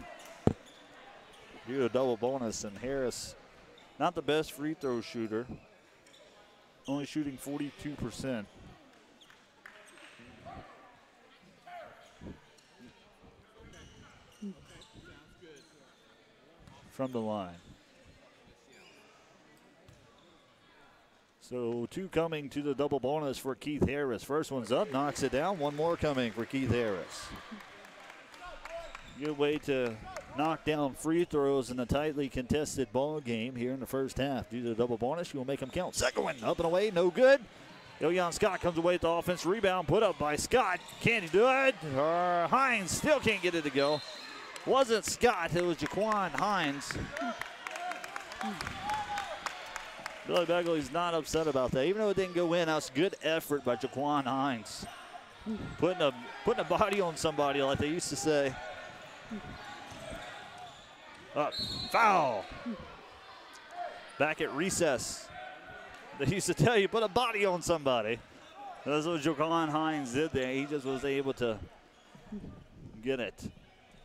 Do a double bonus, and Harris, not the best free throw shooter, only shooting 42%. From the line. So 2 coming to the double bonus for Keith Harris. First one's up, knocks it down. 1 more coming for Keith Harris. Good way to knock down free throws in a tightly contested ball game here in the first half. Due to the double bonus, you will make them count. Second one, up and away, no good. Ilion Scott comes away with the offense rebound, put up by Scott. Can he do it? Hines still can't get it to go. Wasn't Scott, it was Jaquan Hines. Billy Begley's not upset about that. Even though it didn't go in, that's good effort by Jaquan Hines. Putting a body on somebody, like they used to say. Up, foul. Back at recess. They used to tell you, put a body on somebody. That's what Jaquan Hines did there. He just was able to get it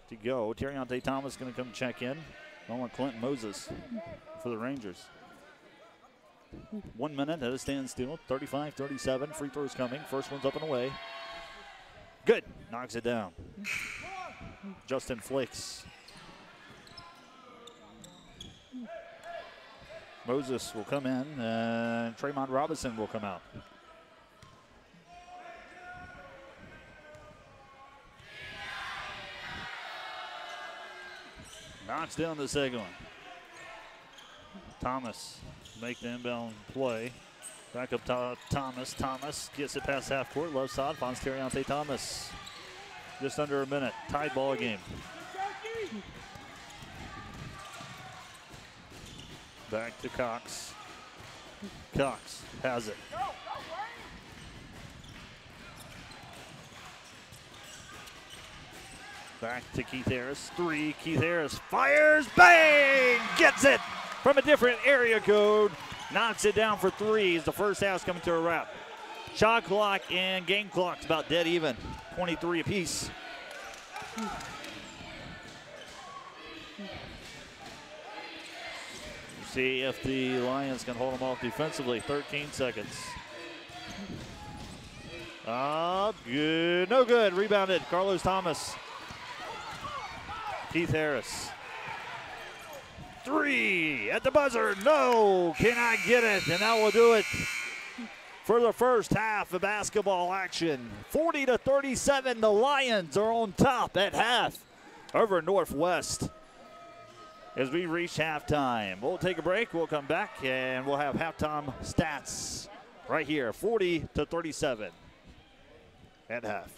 to go. Terriante Thomas going to come check in. Along with Clinton Moses for the Rangers. 1 minute at a standstill, 35-37. Free throws coming. First one's up and away. Good. Knocks it down. Justin Flakes. Moses will come in, and Tremont Robinson will come out. Knocks down the second one. Thomas make the inbound play. Back up to Thomas. Thomas gets it past half court. Left side finds Terriante Thomas. Just under a minute. Tied ball game. Back to Cox. Cox has it. Back to Keith Harris. 3. Keith Harris fires. Bang! Gets it from a different area code. Knocks it down for 3 as the first half's coming to a wrap. Shot clock and game clock's about dead even. 23 apiece. See if the Lions can hold them off defensively. 13 seconds. Good. No good. Rebounded. Carlos Thomas. Keith Harris. 3 at the buzzer. No. Cannot get it. And that will do it for the first half of basketball action. 40-37. The Lions are on top at half over Northwest. as we reach halftime. We'll take a break. We'll come back, and we'll have halftime stats right here, 40-37 at half.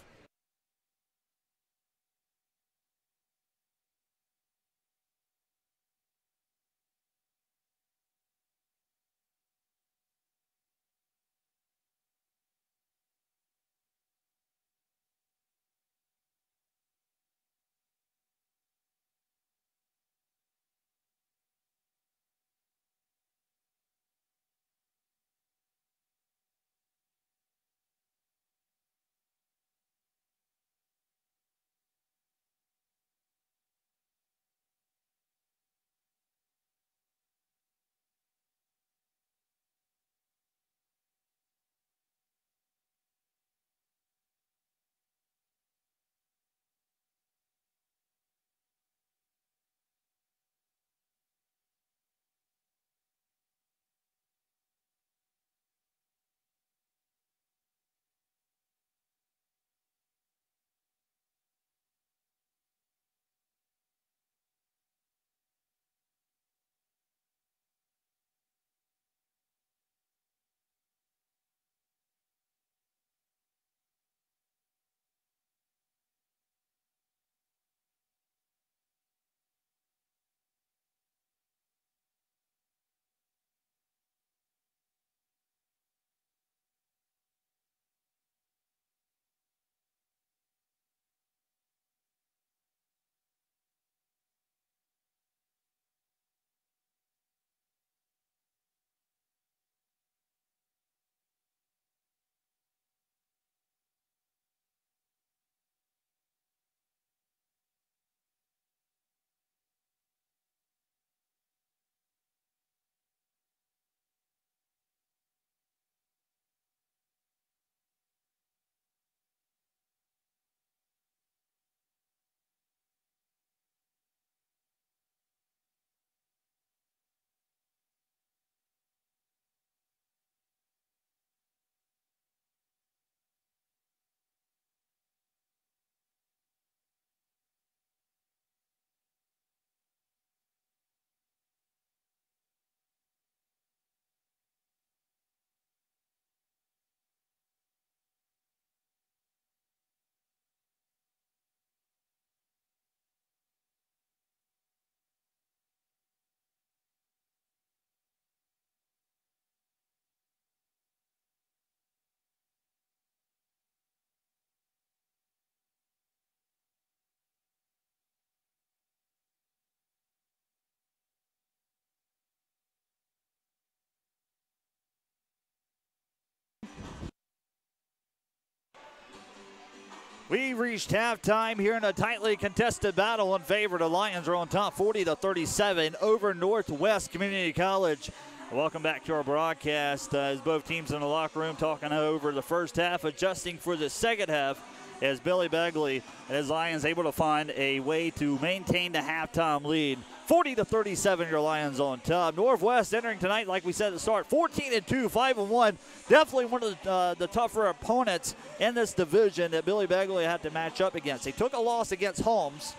We reached halftime here in a tightly contested battle in favor. The Lions are on top 40-37 over Northwest Community College. Welcome back to our broadcast as both teams in the locker room talking over the first half, adjusting for the second half as Billy Begley and his Lions able to find a way to maintain the halftime lead. 40-37, your Lions on top. Northwest entering tonight, like we said at the start, 14-2, 5-1. Definitely one of the tougher opponents in this division that Billy Begley had to match up against. They took a loss against Holmes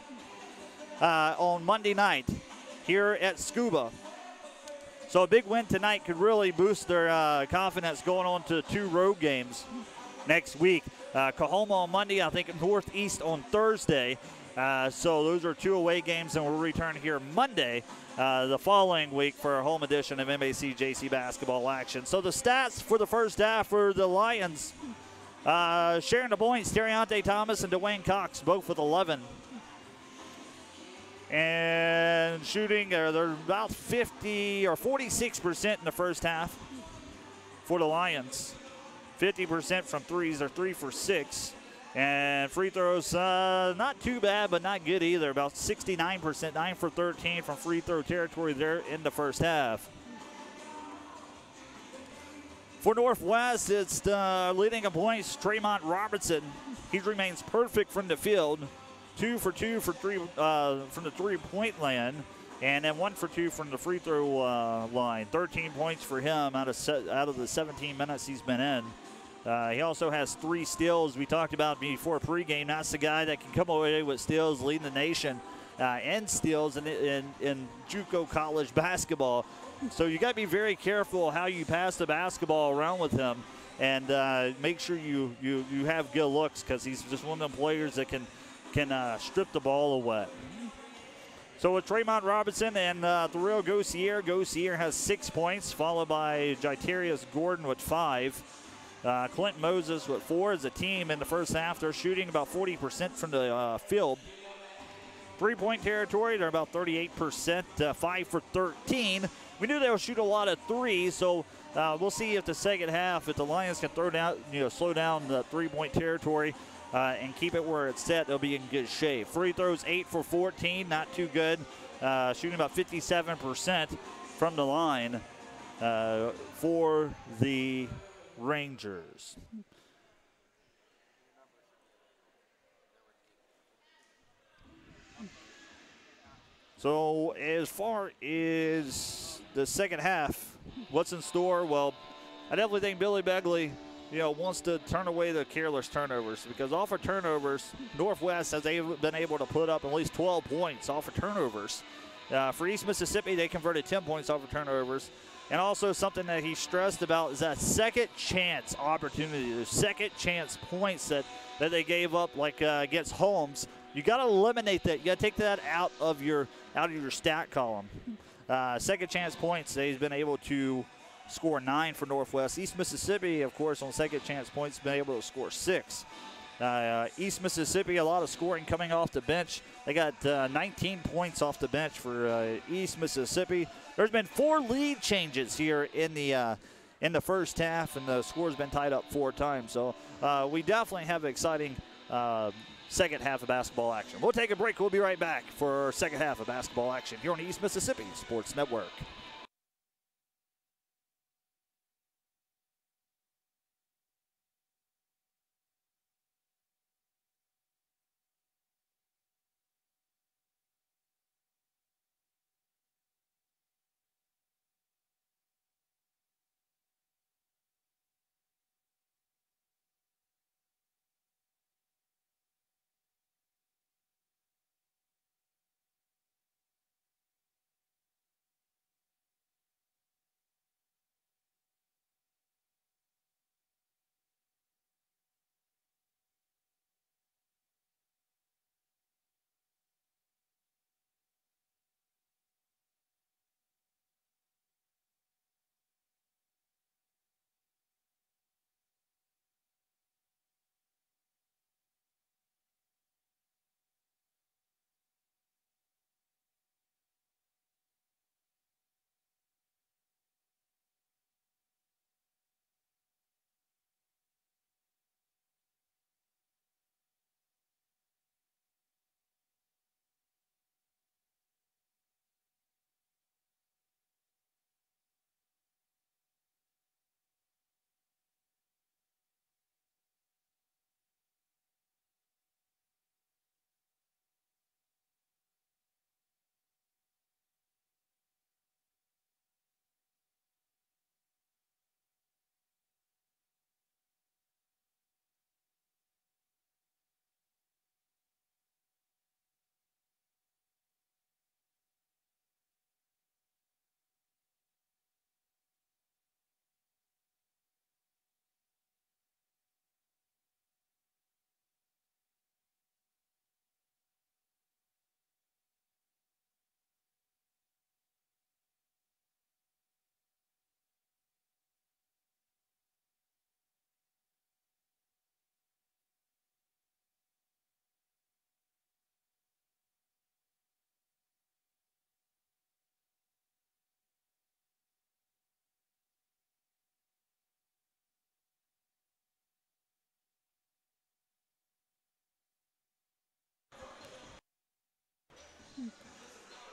on Monday night here at Scuba. So a big win tonight could really boost their confidence going on to 2 road games next week. Coahoma on Monday, I think Northeast on Thursday. So those are 2 away games, and we'll return here Monday the following week for our home edition of MAC JC basketball action. So the stats for the first half for the Lions, sharing the points, Terriante Thomas and Dwayne Cox, both with 11. And shooting, they're about 50 or 46% in the first half for the Lions. 50% from threes, they're 3 for 6. And free throws, not too bad, but not good either. About 69%, 9 for 13 from free throw territory there in the first half. For Northwest, it's leading in points, Tremont Robertson. He remains perfect from the field. 2 for 2 for 3 from the three-point land, and then 1 for 2 from the free throw line. 13 points for him out of the 17 minutes he's been in. He also has 3 steals. We talked about before pregame. That's the guy that can come away with steals, leading the nation and steals in JUCO college basketball. So you got to be very careful how you pass the basketball around with him, and make sure you have good looks, because he's just one of them players that can strip the ball away. So with Tremont Robinson and Thuril Gaussier, Gaussier has 6 points, followed by Jitarius Gordon with 5. Clint Moses with 4. As a team in the first half, they're shooting about 40% from the field. 3-point territory, they're about 38%, 5 for 13. We knew they would shoot a lot of threes, so we'll see if the second half, if the Lions can slow down the 3-point territory and keep it where it's set, they'll be in good shape. Free throws 8 for 14, not too good. Shooting about 57% from the line for the Rangers. So as far as the second half, what's in store? Well, I definitely think Billy Begley, wants to turn away the careless turnovers, because off of turnovers, Northwest has been able to put up at least 12 points off of turnovers. For East Mississippi, they converted 10 points off of turnovers. And also something that he stressed about is that second chance opportunity, the second chance points that they gave up, like against Holmes. You got to eliminate that. You got to take that out of your stat column. Second chance points, he's been able to score 9 for Northwest. East Mississippi, of course, on second chance points, has been able to score 6. East Mississippi, a lot of scoring coming off the bench. They got 19 points off the bench for East Mississippi. There's been 4 lead changes here in the first half, and the score's been tied up 4 times. So we definitely have an exciting second half of basketball action. We'll take a break. We'll be right back for our second half of basketball action here on the East Mississippi Sports Network.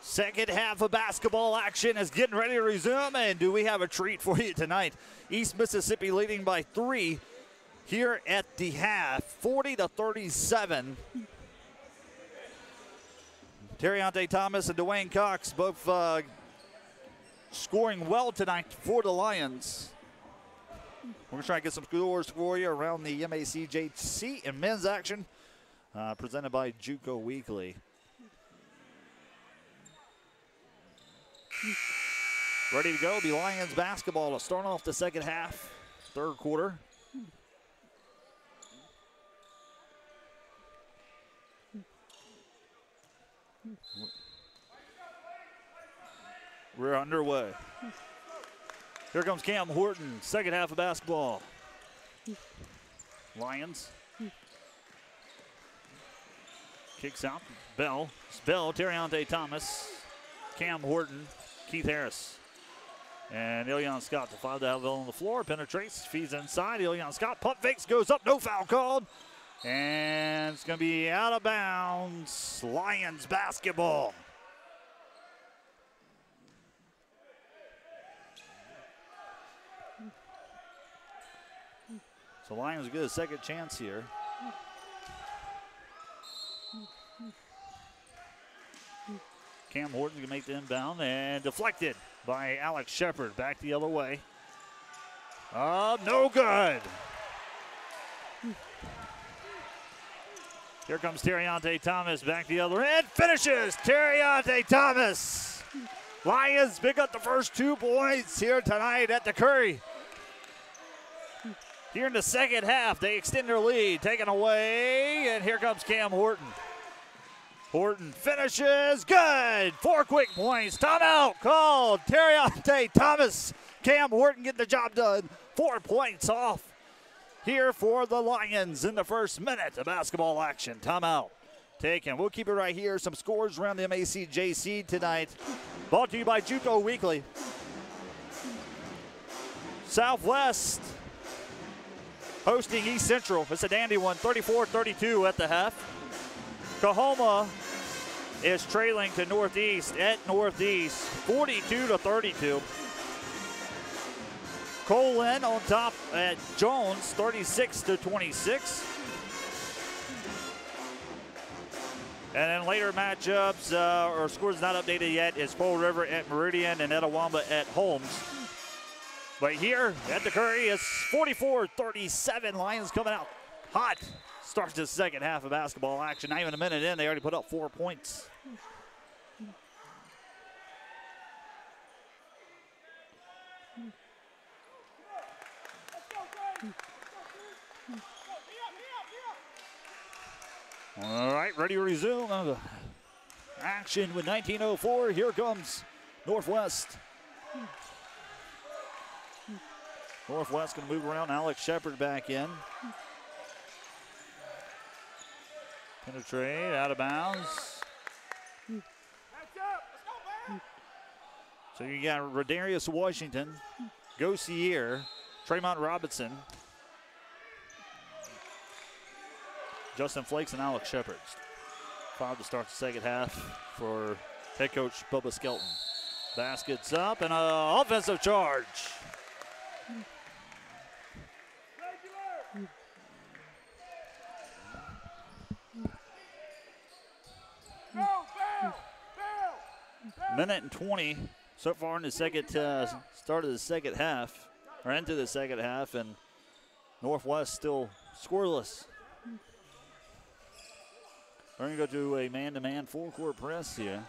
Second half of basketball action is getting ready to resume, and do we have a treat for you tonight? East Mississippi leading by 3 here at the half, 40-37. Terriante Thomas and Dwayne Cox both scoring well tonight for the Lions. We're going to try and get some scores for you around the EMCC and men's action presented by JUCO Weekly. Ready to go. Be Lions basketball to start off the second half, third quarter. We're underway. Here comes Cam Horton, second half of basketball. Lions. Kicks out. Bell. Terriante Thomas. Cam Horton. Keith Harris. And Ilion Scott to 5 to have on the floor. Penetrates. Feeds inside. Ilion Scott. Pump fakes. Goes up. No foul called. And it's going to be out of bounds. Lions basketball. So Lions get a second chance here. Cam Horton's gonna make the inbound and deflected by Alex Shepard. Back the other way. No good. Here comes Terriante Thomas back the other end. Finishes Terriante Thomas. Lions pick up the first 2 points here tonight at the Curry. Here in the second half, they extend their lead, taken away, and here comes Cam Horton. Horton finishes, good, 4 quick points, timeout called, Terriante Thomas. Cam Horton getting the job done, 4 points off here for the Lions in the first minute of basketball action. Timeout taken. We'll keep it right here. Some scores around the MACJC tonight. Brought to you by JUCO Weekly. Southwest hosting East Central. It's a dandy one, 34-32 at the half. Kahoma is trailing to Northeast at Northeast, 42-32. Colin on top at Jones, 36-26. And then later matchups, or scores not updated yet, is Pearl River at Meridian and Etowamba at Holmes. But here at the Curry, it's 44-37. Lions coming out hot. Starts the second half of basketball action. Not even a minute in, they already put up 4 points. All right, ready to resume. Action with 19:04. Here comes Northwest. Northwest going to move around. Alex Shepard back in. Penetrate, out of bounds. So you got Rodarius Washington, Gosier, Tremont Robinson, Justin Flakes, and Alex Shepard. 5 to start the second half for head coach Bubba Skelton. Baskets up and an offensive charge. Minute and 20 so far in the second start of the second half, or into the second half, and Northwest still scoreless. We're going to go to a man-to-man full-court press here,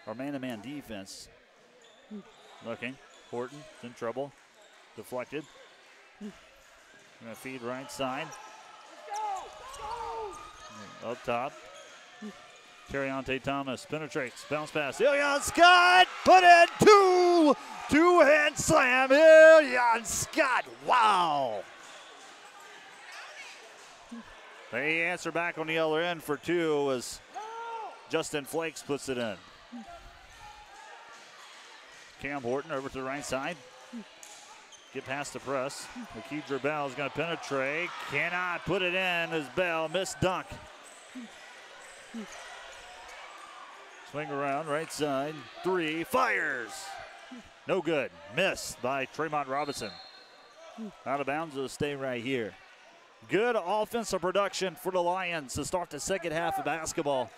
or man-to-man defense. Looking, Horton's in trouble, deflected. Going to feed right side. Up top. Terriante Thomas penetrates, bounce pass. Ilion Scott put in two-hand slam. Ilion Scott, wow. They answer back on the other end for 2 as Justin Flakes puts it in. Cam Horton over to the right side. Get past the press. Lakedra Bell is going to penetrate. Cannot put it in as Bell missed dunk. Swing around, right side, 3, fires. No good, missed by Tremont Robinson. Out of bounds, it'll stay right here. Good offensive production for the Lions to start the second half of basketball.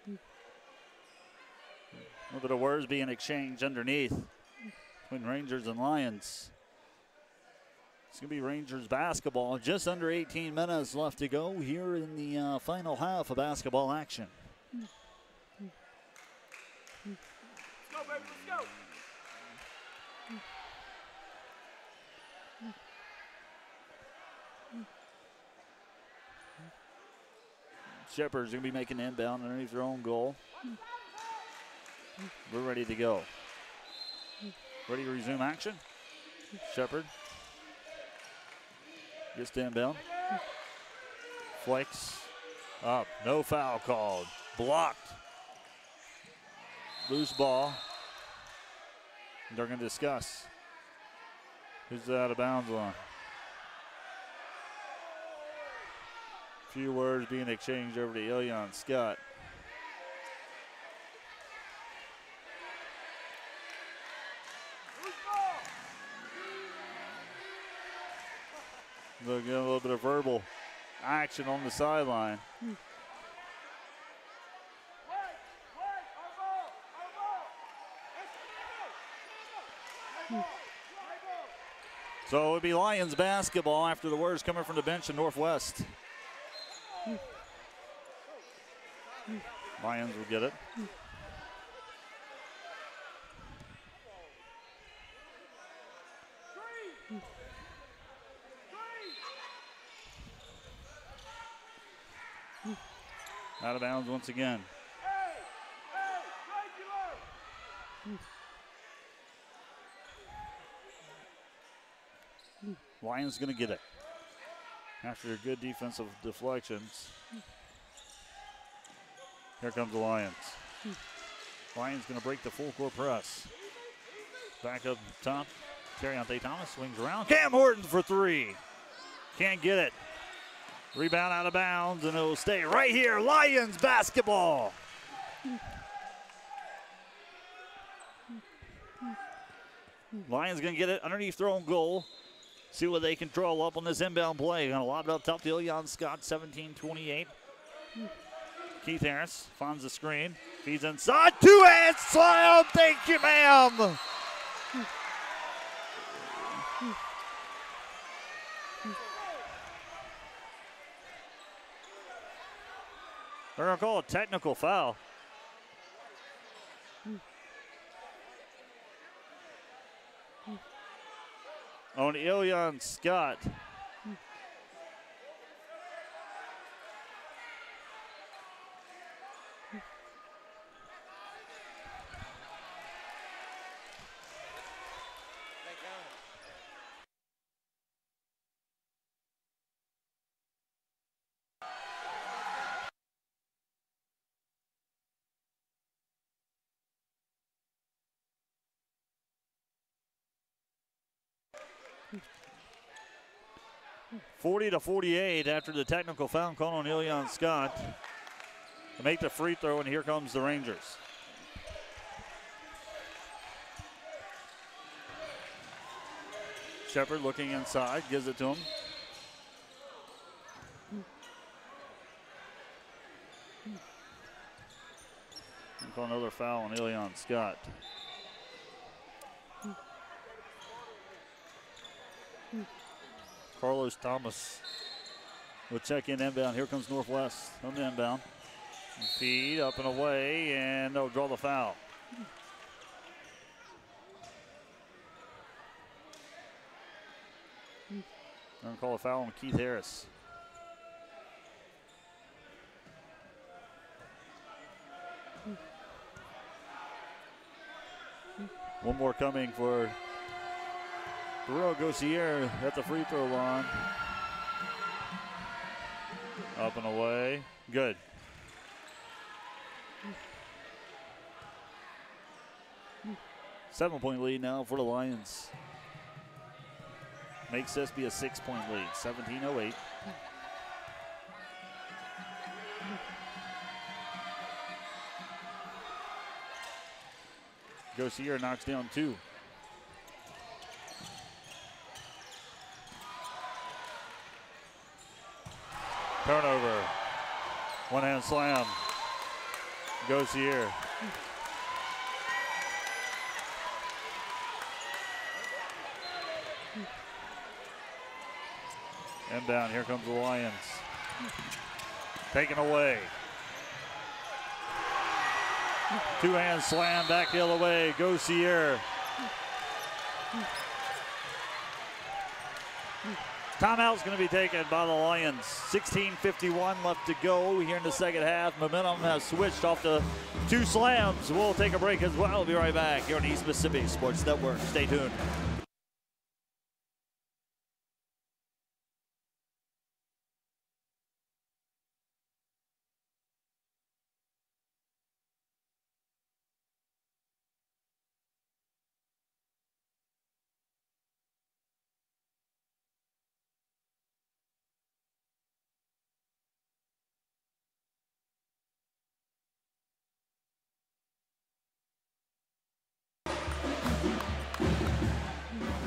A little bit of words being exchanged underneath between Rangers and Lions. It's going to be Rangers basketball. Just under 18 minutes left to go here in the final half of basketball action. Let's go, baby, let's go. Shepard's going to be making inbound underneath their own goal. We're ready to go. Ready to resume action. Shepard. Gets to inbound. Flex. Up. No foul called. Blocked. Loose ball. They're going to discuss who's out of bounds on. Few words being exchanged over to Ilyan Scott. They'll get a little bit of verbal action on the sideline. So it would be Lions basketball after the words coming from the bench in Northwest. Lions will get it. Out of bounds once again. Lions going to get it after good defensive deflections. Here comes the Lions. Lions going to break the full court press. Back up top. Terriante Thomas swings around. Cam Horton for three. Can't get it. Rebound out of bounds, and it'll stay right here. Lions basketball. Lions going to get it underneath their own goal. See what they can draw up on this inbound play. Going to lob it up top to Ilyan Scott, 17-28. Keith Harris finds the screen. Feeds inside. Two-hand slam. Thank you, ma'am. They're going to call a technical foul. On Ilyan Scott. (40-48) after the technical foul call on Ilyan Scott to make the free throw, and here comes the Rangers. Shepard looking inside, gives it to him. And call another foul on Ilyan Scott. Carlos Thomas will check in inbound. Here comes Northwest on the inbound. Feed up and away, and they'll draw the foul. They're going to call a foul on Keith Harris. One more coming for Burrell Gossier at the free throw line. Up and away. Good. Seven-point lead now for the Lions. Makes this be a 6-point lead. 17-08. Gossier knocks down two. Turnover. One-hand slam. Gossier. Inbound, here comes the Lions. Taken away. Two-hand slam back the other way. Gossier. Timeout's going to be taken by the Lions. 16:51 left to go here in the second half. Momentum has switched off to two slams. We'll take a break as well. We'll be right back here on East Mississippi Sports Network. Stay tuned.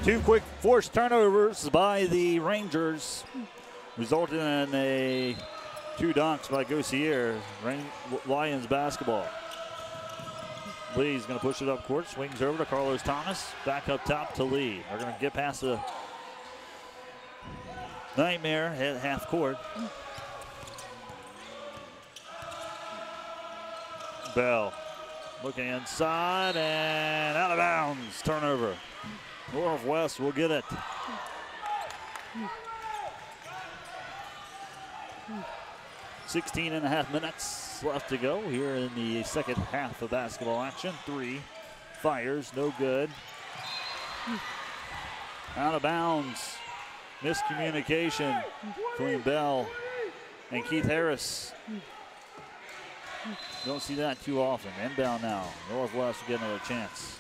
Two quick forced turnovers by the Rangers, resulting in two dunks by Gossier. Lions basketball. Lee's going to push it up court, swings over to Carlos Thomas, back up top to Lee. They're going to get past the Nightmare at half court. Bell looking inside and out of bounds. Turnover. Northwest will get it. .16.5 minutes left to go here in the second half of basketball action. Three fires, no good. Out of bounds. Miscommunication between Bell and Keith Harris. Don't see that too often. Inbound now. Northwest will get another chance.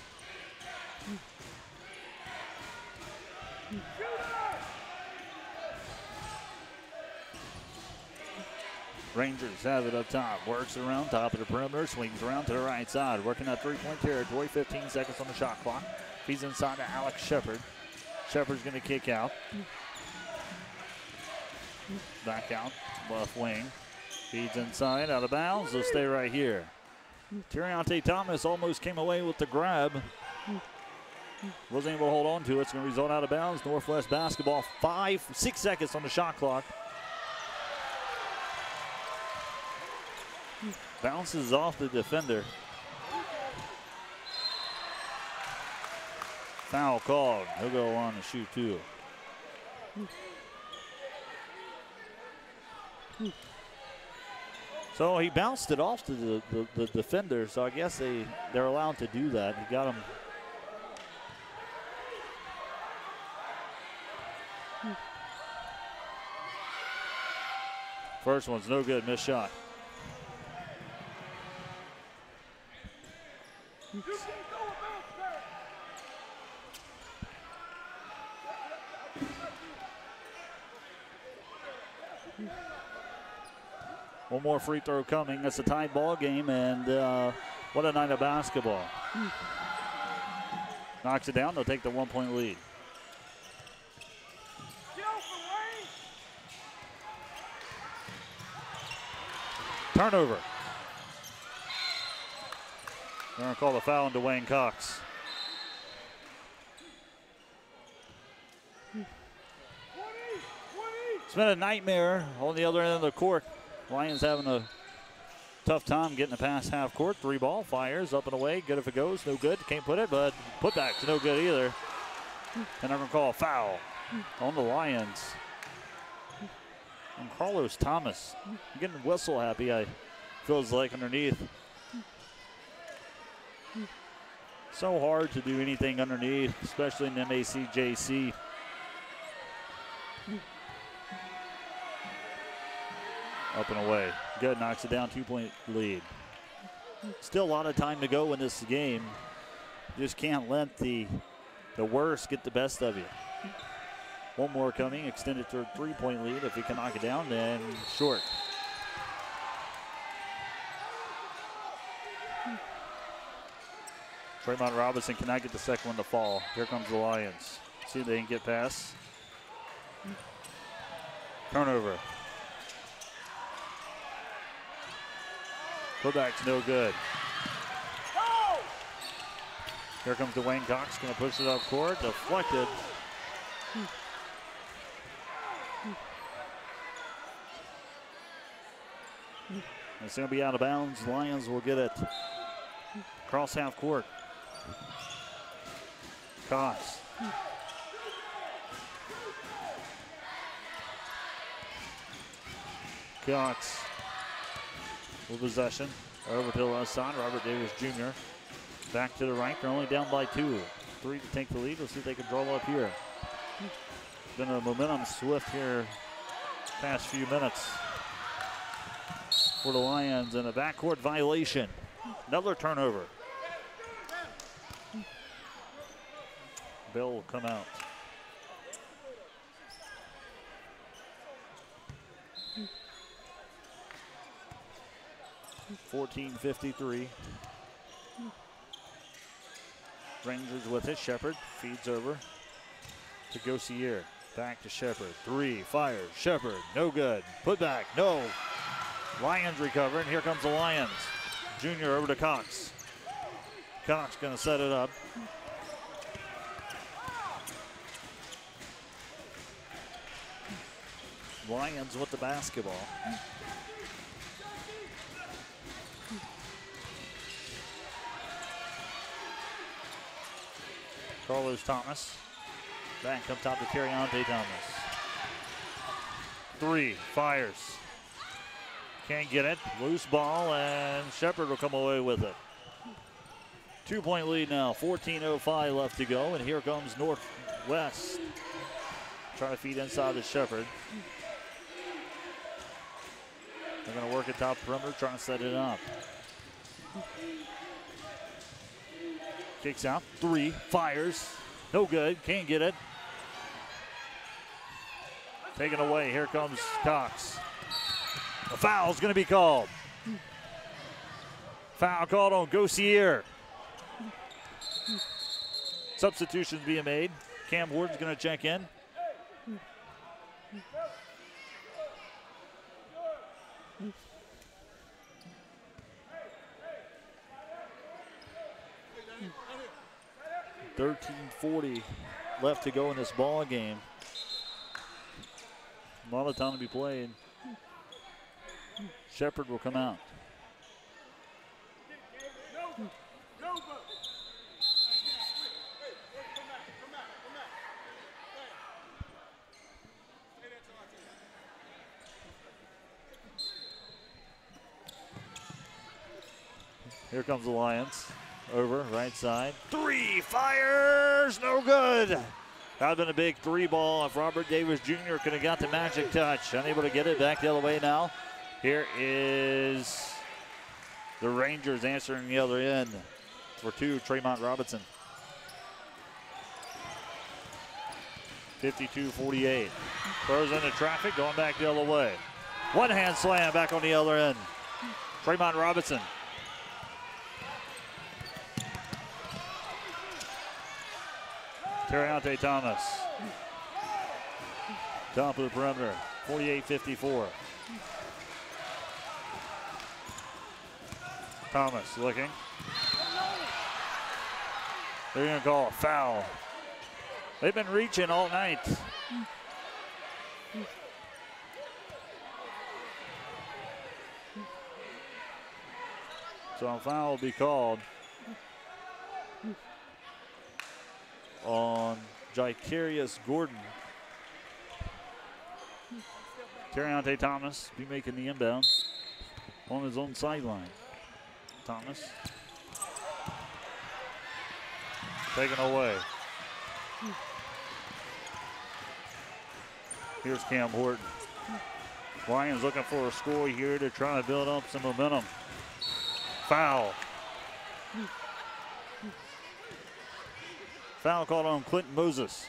Rangers have it up top. Works around top of the perimeter. Swings around to the right side. Working that three-point territory. 15 seconds on the shot clock. He's inside to Alex Shepard. Shepard's going to kick out. Back out. Left wing. Feeds inside. Out of bounds. They'll stay right here. Terriante Thomas almost came away with the grab. Wasn't able to hold on to it. It's going to result out of bounds. Northwest basketball. 6 seconds on the shot clock. Bounces off the defender. Foul called. He'll go on to shoot two. So he bounced it off to the defender, so I guess they're allowed to do that. He got him. First one's no good, missed shot. One more free throw coming. It's a tied ball game, and what a night of basketball. Knocks it down. They'll take the 1-point lead. Turnover. They're going to call the foul on Dwayne Cox. It's been a nightmare on the other end of the court. Lions having a tough time getting it past half court. Three ball, fires, up and away. Good if it goes, no good. Can't put it, but putback's no good either. And they're going to call a foul on the Lions. And Carlos Thomas, getting whistle happy, I feels like underneath. So hard to do anything underneath, especially in MACJC. Up and away. Good, knocks it down, 2-point lead. Still a lot of time to go in this game. Just can't let the worst get the best of you. One more coming, extended to a 3-point lead. If he can knock it down, then short. Tremont Robinson cannot get the second one to fall. Here comes the Lions. See if they can get past. Turnover. Putback's no good. Here comes Dwayne Cox, going to push it up court. Deflected. It's going to be out of bounds. Lions will get it across half court. Cox. Cox with possession. Over to the left side. Robert Davis Jr. back to the right. They're only down by 2. 3 to take the lead. We'll see if they can draw up here. Been a momentum swift here past few minutes for the Lions, and a backcourt violation. Another turnover. Bill will come out. .14:53. Rangers with it. Shepard feeds over to Gossier. Back to Shepard. 3, fires. Shepard, no good. Put back, no. Lions recover, and here comes the Lions. Junior over to Cox. Cox gonna set it up. Lions with the basketball. Carlos Thomas. Back up top to Terriante Thomas. 3, fires. Can't get it. Loose ball, and Shepard will come away with it. 2-point lead now. 14:05 left to go, and here comes Northwest. Trying to feed inside to Shepard. They're going to work at top perimeter, trying to set it up. Kicks out. 3, fires. No good. Can't get it. Taken away. Here comes Cox. A foul's going to be called. Foul called on Gossier. Substitutions being made. Cam Horton's going to check in. .13:40 left to go in this ball game. A lot of time to be played. Shepard will come out. Here comes the Lions. Over, right side. 3, fires, no good. That would have been a big 3 ball if Robert Davis Jr. could have got the magic touch. Unable to get it. Back the other way now. Here is the Rangers answering the other end for 2, Tremont Robinson. 52-48. Throws into traffic, going back the other way. One hand slam back on the other end. Tremont Robinson. Terriante Thomas. Top of the perimeter. 48-54. Thomas looking. They're going to call a foul. They've been reaching all night. So a foul will be called on Jicarius Gordon. Terriante Thomas be making the inbound on his own sideline. Thomas taken away. Here's Cam Horton. Lions looking for a score here to try to build up some momentum. Foul. Foul called on Clinton Moses.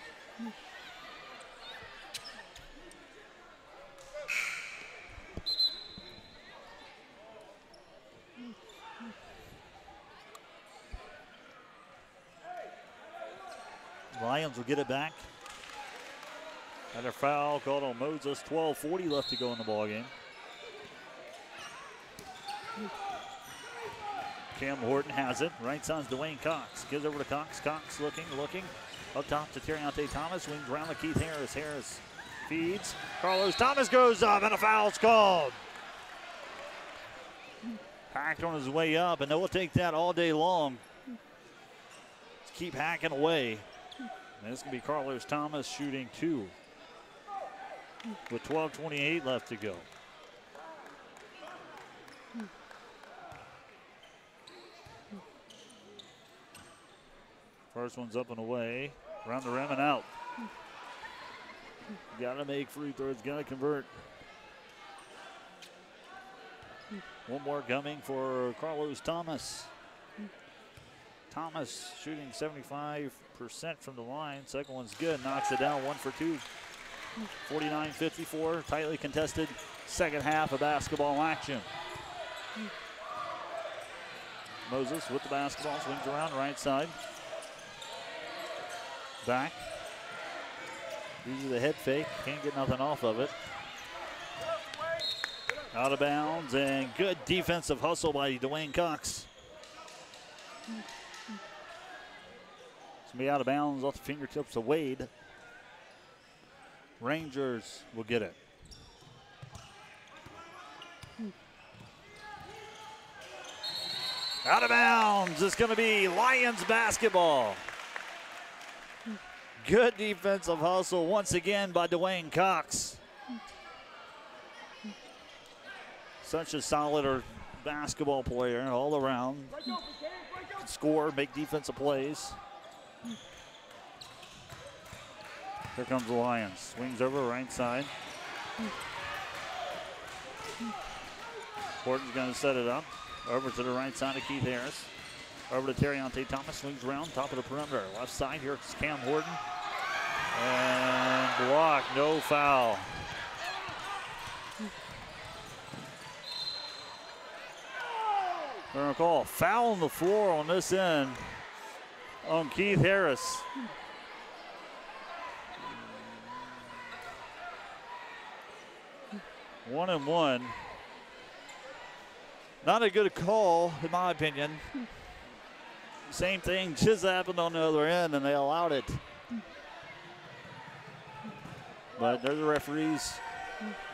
Lions will get it back. Another foul called on Moses. 12:40 left to go in the ball game. Cam Horton has it. Right side's Dwayne Cox. Gives over to Cox. Cox looking. Up top to Terriante Thomas. Wings around to Keith Harris. Harris feeds. Carlos Thomas goes up and a foul's called. Hacked on his way up, and they will take that all day long. Let's keep hacking away. And this can be Carlos Thomas shooting 2 with 12:28 left to go. First one's up and away, around the rim and out. Gotta make free throws, gotta convert. One more coming for Carlos Thomas. Thomas shooting 75% from the line. Second one's good, knocks it down, 1 for 2. 49-54, tightly contested second half of basketball action. Moses with the basketball, swings around right side. Back. Uses the head fake, can't get nothing off of it. Out of bounds, and good defensive hustle by Dwayne Cox. It's going to be out of bounds off the fingertips of Wade. Rangers will get it. Out of bounds. It's going to be Lions basketball. Good defensive hustle once again by Dwayne Cox. Such a solid basketball player all around. Can score, make defensive plays. Here comes the Lions. Swings over right side. Horton's going to set it up. Over to the right side of Keith Harris. Over to Terriante Thomas. Swings around, top of the perimeter. Left side, here's Cam Horton. And block, no foul. They're going to call a foul on the floor on this end on Keith Harris. One and one. Not a good call, in my opinion. Same thing just happened on the other end, and they allowed it. But they're the referees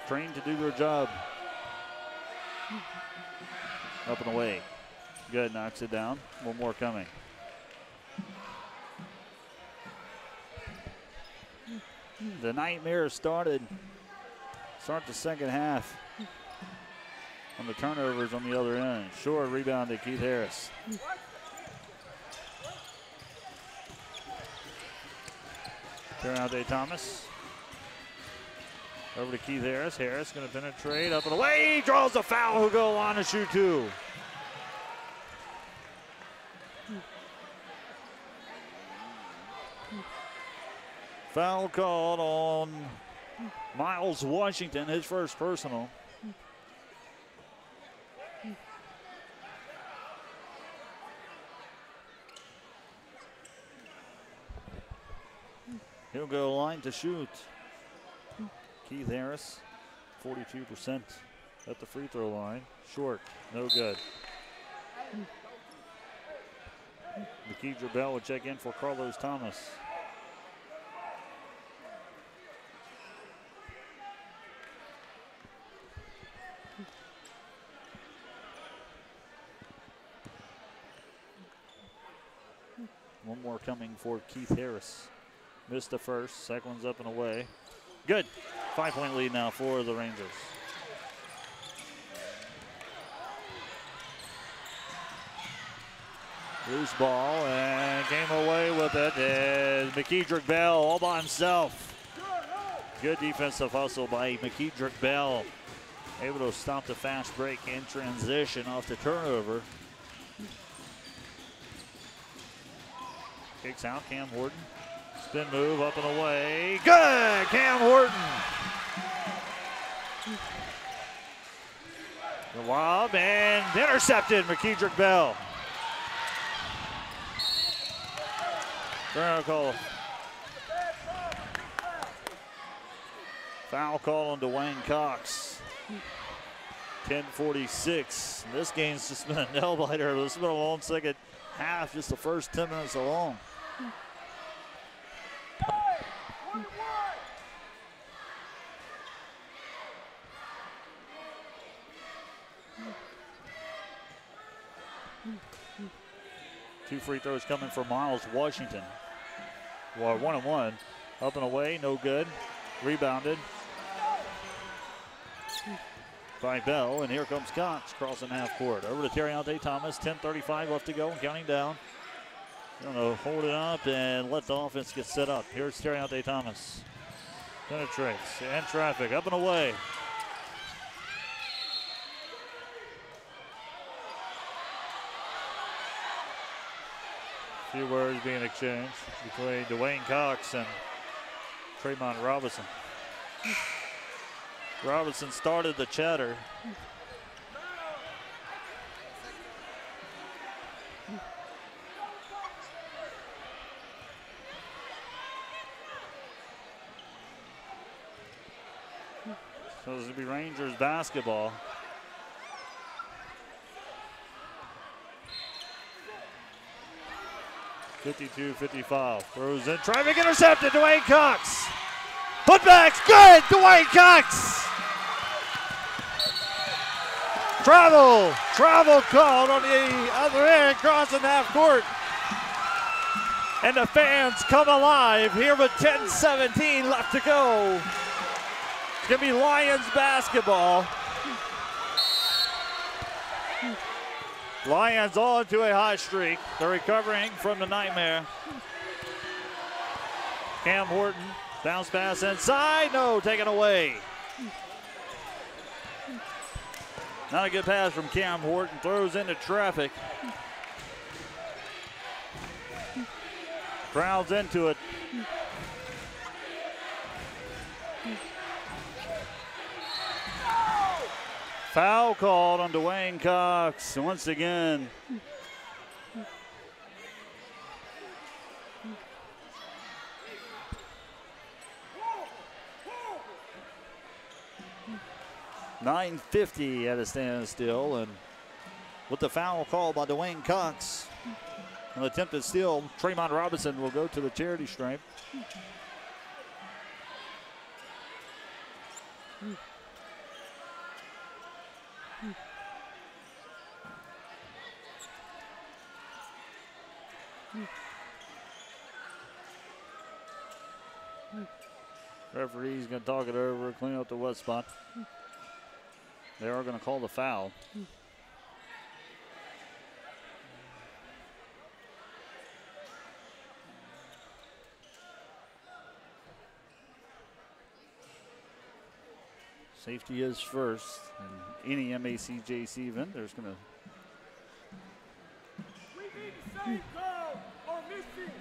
trained to do their job. Up and away. Good, knocks it down. One more coming. The nightmare started. Start the second half on the turnovers on the other end. Short rebound to Keith Harris. Terriante Thomas. Over to Keith Harris. Harris going to penetrate up and away. Draws a foul. Who'll go on to shoot 2. Foul called on Miles Washington, his first personal. He'll go line to shoot. Keith Harris, 42% at the free throw line. Short, no good. McKeedra Bell will check in for Carlos Thomas. One more coming for Keith Harris. Missed the first, second one's up and away. Good, 5-point lead now for the Rangers. Loose ball and came away with it is McKeedrick Bell all by himself. Good defensive hustle by McKeedrick Bell. Able to stop the fast break in transition off the turnover. Kicks out Cam Horton. Spin move up and away. Good, Cam Horton. The lob and intercepted McKeedrick Bell. Call. Foul call on Dwayne Cox. 10:46. This game's just been a nail-biter. This has been a long second half, just the first 10 minutes alone. 2 free throws coming for Miles Washington. Well, 1-1. Up and away, no good. Rebounded by Bell, and here comes Cox crossing half court. Over to Terriante Thomas, 10:35 left to go, counting down. Gonna hold it up and let the offense get set up. Here's Terriante Thomas. Penetrates, and traffic, up and away. A few words being exchanged between Dwayne Cox and Tremont Robinson. Robinson started the chatter. So this will be Rangers basketball. .52-55. Throws in, traffic intercepted. Dwayne Cox. Putbacks, good. Dwayne Cox. Travel called on the other end, crossing half court. And the fans come alive here with 10:17 left to go. It's going to be Lions basketball. Lions on to a hot streak. They're recovering from the nightmare. Cam Horton, bounce pass inside. No, taken away. Not a good pass from Cam Horton. Throws into traffic. Crowds into it. Foul called on Dwayne Cox once again. .950 at a standstill, and with the foul called by Dwayne Cox, an attempted steal, Tremont Robinson will go to the charity stripe. Referee's going to talk it over, clean up the wet spot. They are going to call the foul. Safety is first. In any MACJC event, there's going to. We need the same call on this team.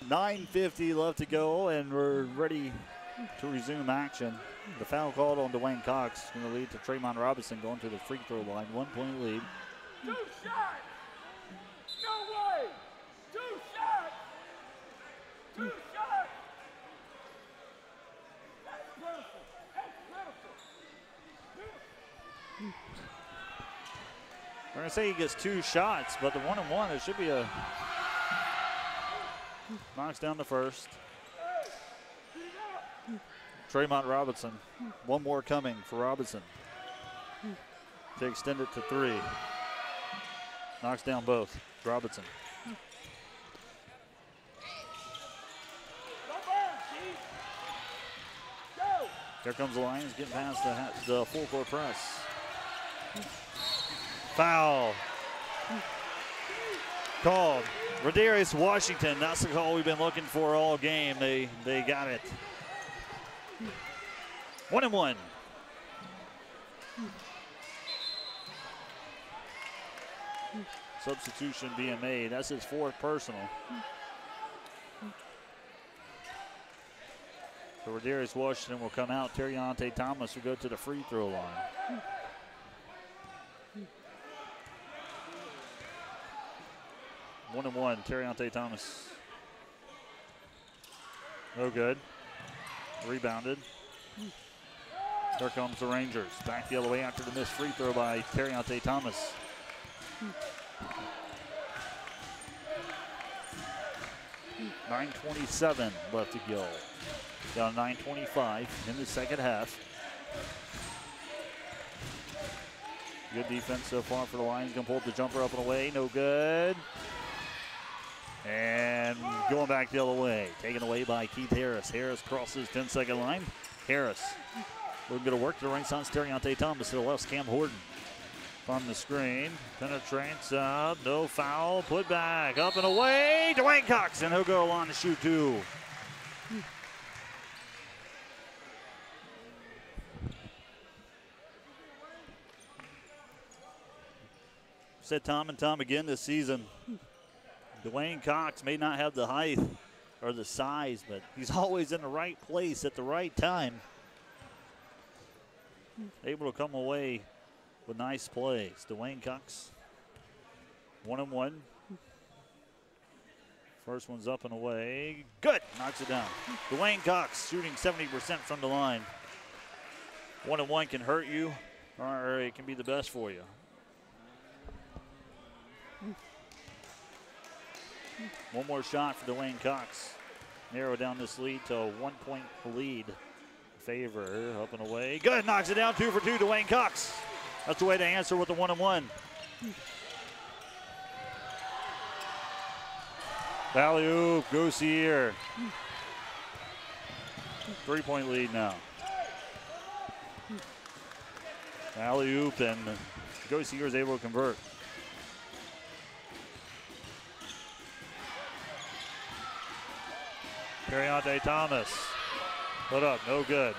.950 left to go, and we're ready to resume action. The foul called on Dwayne Cox is going to lead to Tremont Robinson going to the free throw line. 1 point lead. 2 shots! No way! 2 shots! 2 shots! That's critical. That's critical. We're going to say he gets 2 shots, but the 1-and-1, it should be a. Knocks down the first. Tremont Robinson. 1 more coming for Robinson to extend it to 3. Knocks down both. Robinson. Here comes the Lions getting past the full court press. Foul. Called. Rodarius Washington, that's the call we've been looking for all game. They got it. 1-and-1. Substitution being made. That's his 4th personal. So Rodarius Washington will come out. Terriante Thomas will go to the free throw line. One and one, Terriante Thomas. No good. Rebounded. Here comes the Rangers. Back the other way after the missed free throw by Terriante Thomas. 9:27 left to go. Down 9:25 in the second half. Good defense so far for the Lions. Gonna pull the jumper up and away. No good. And going back the other way. Taken away by Keith Harris. Harris crosses 10-second line. Harris looking to work to the right side. Steriante Thomas to the left. Cam Horton from the screen. Penetrates up. No foul. Put back. Up and away. Dwayne Cox. And he'll go on to shoot two. Said Tom and Tom again this season. Dwayne Cox may not have the height or the size, but he's always in the right place at the right time. Able to come away with nice plays. Dwayne Cox, 1-1. First one's up and away. Good. Knocks it down. Dwayne Cox shooting 70% from the line. 1-1 can hurt you, or it can be the best for you. One more shot for Dwayne Cox. Narrow down this lead to a 1-point lead. Favor up and away. Good, knocks it down. 2 for 2, Dwayne Cox. That's the way to answer with the 1-1. Alley-oop, Gossier. 3-point lead now. Alley-oop, and Gossier is able to convert. Periante Thomas. Put up, no good.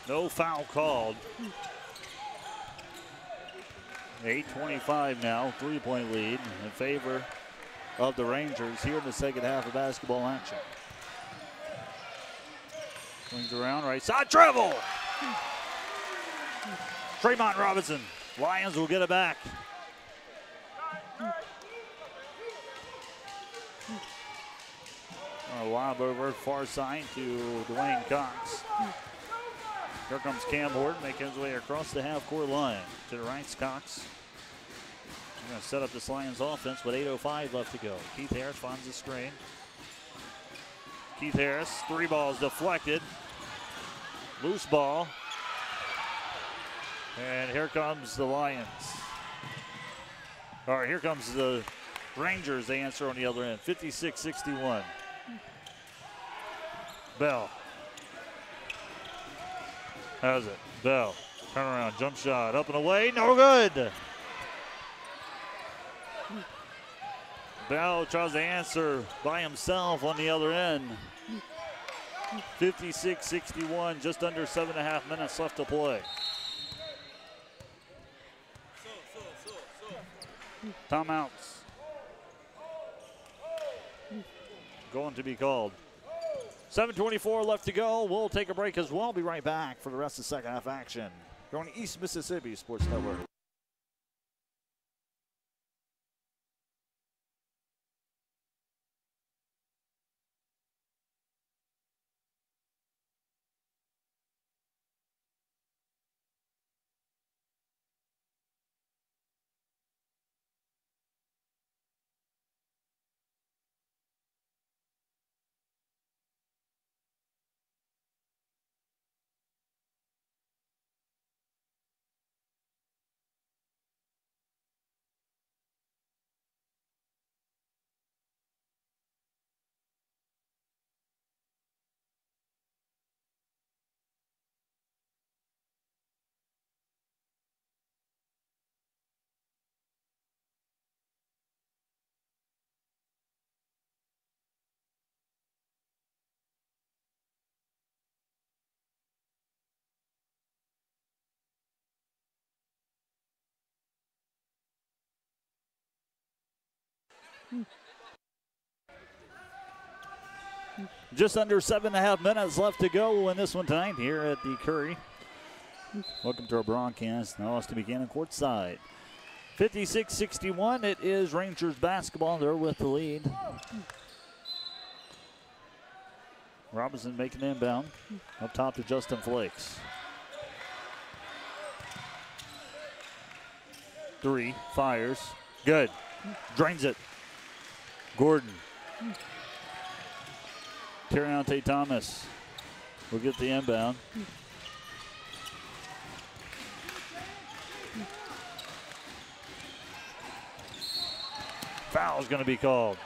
No foul called. 8:25 now, 3-point lead in favor of the Rangers here in the second half of basketball action. Swings around, right side, travel! Tremont Robinson. Lions will get it back. A lob over far side to Dwayne Cox. Here comes Cam Horton making his way across the half-court line. To the right, Cox. He's going to set up this Lions offense with 8:05 left to go. Keith Harris finds the screen. Keith Harris, 3 balls deflected. Loose ball. And here comes the Lions. All right, here comes the Rangers. They answer on the other end, 56-61. Bell has it. Bell, turn around, jump shot, up and away, no good. Bell tries to answer by himself on the other end. 56-61, just under 7.5 minutes left to play. Timeouts going to be called. 7:24 left to go. We'll take a break as well. Be right back for the rest of the second half action. Going to East Mississippi Sports Network. Just under 7.5 minutes left to go in this one tonight here at the Curry. Welcome to our broadcast. Now us to begin courtside. 56-61. It is Rangers basketball. They're with the lead. Robinson making the inbound. Up top to Justin Flakes. 3, fires. Good. Drains it. Gordon Terriante Thomas will get the inbound. Foul's going to be called.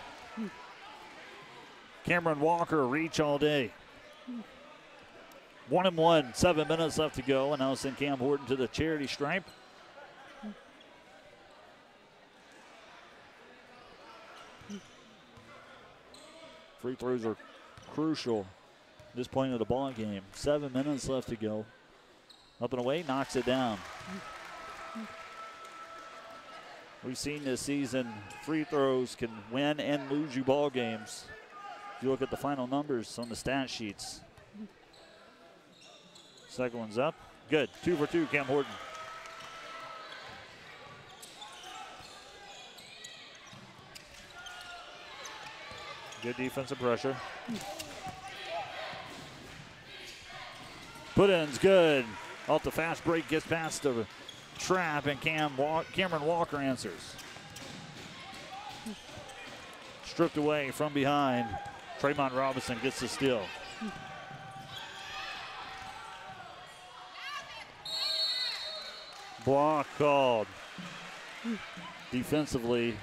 Cameron Walker, reach all day. 1-1, 7 minutes left to go, and now send Cam Horton to the charity stripe. Free throws are crucial at this point of the ball game. 7 minutes left to go. Up and away, knocks it down. We've seen this season free throws can win and lose you ball games. If you look at the final numbers on the stat sheets. Second one's up. Good. 2 for 2, Cam Horton. Good defensive pressure. Put-in's good. Off the fast break, gets past the trap, and Cameron Walker answers. Stripped away from behind. Tremont Robinson gets the steal. Block called. Defensively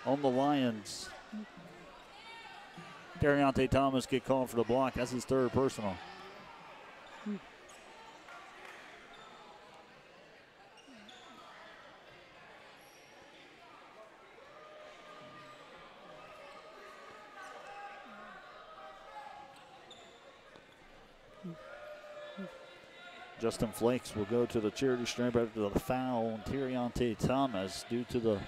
on the Lions. Terriante Thomas get called for the block. That's his third personal. Justin Flakes will go to the charity stripe after the foul on Terriante Thomas. Due to the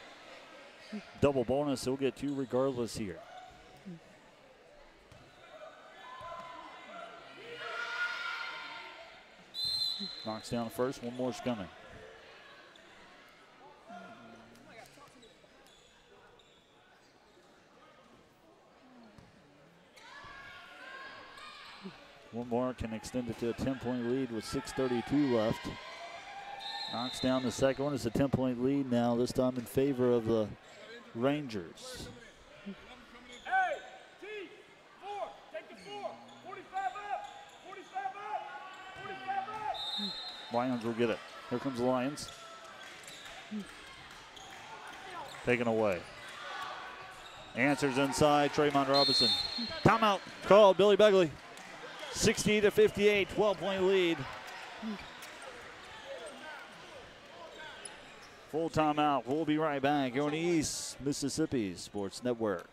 double bonus, he'll get 2 regardless here. Knocks down the first, one more's coming. One more can extend it to a 10-point lead with 6:32 left. Knocks down the second one. It's a 10-point lead now, this time in favor of the Rangers. Hey, T4, take the 4, 45 up, 45 up, 45 up. Lions will get it. Here comes the Lions. Taken away. Answers inside, Tremont Robinson. Timeout called, Billy Begley. 60-58, 12-point lead. Full timeout. We'll be right back here on the East Mississippi Sports Network.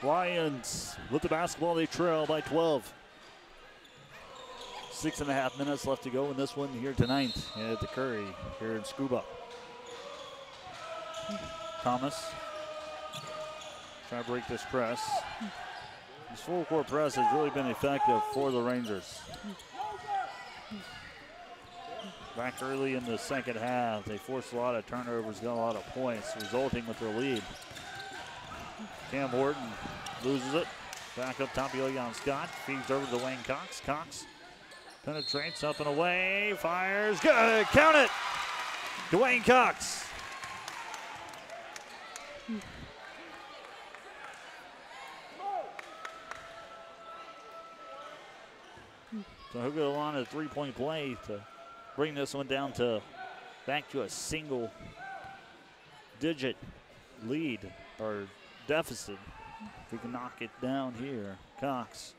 Lions with the basketball, they trail by 12. 6.5 minutes left to go in this one here tonight at the Curry here in Scuba. Thomas trying to break this press. This full court press has really been effective for the Rangers. Back early in the second half, they forced a lot of turnovers, got a lot of points, resulting with their lead. Cam Horton loses it. Back up top, Young Scott. Feeds over to Dwayne Cox. Cox penetrates up and away. Fires. Good. Count it. Dwayne Cox. So he'll go on a three-point play to bring this one down to back to a single digit lead or deficit. If we can knock it down here. Cox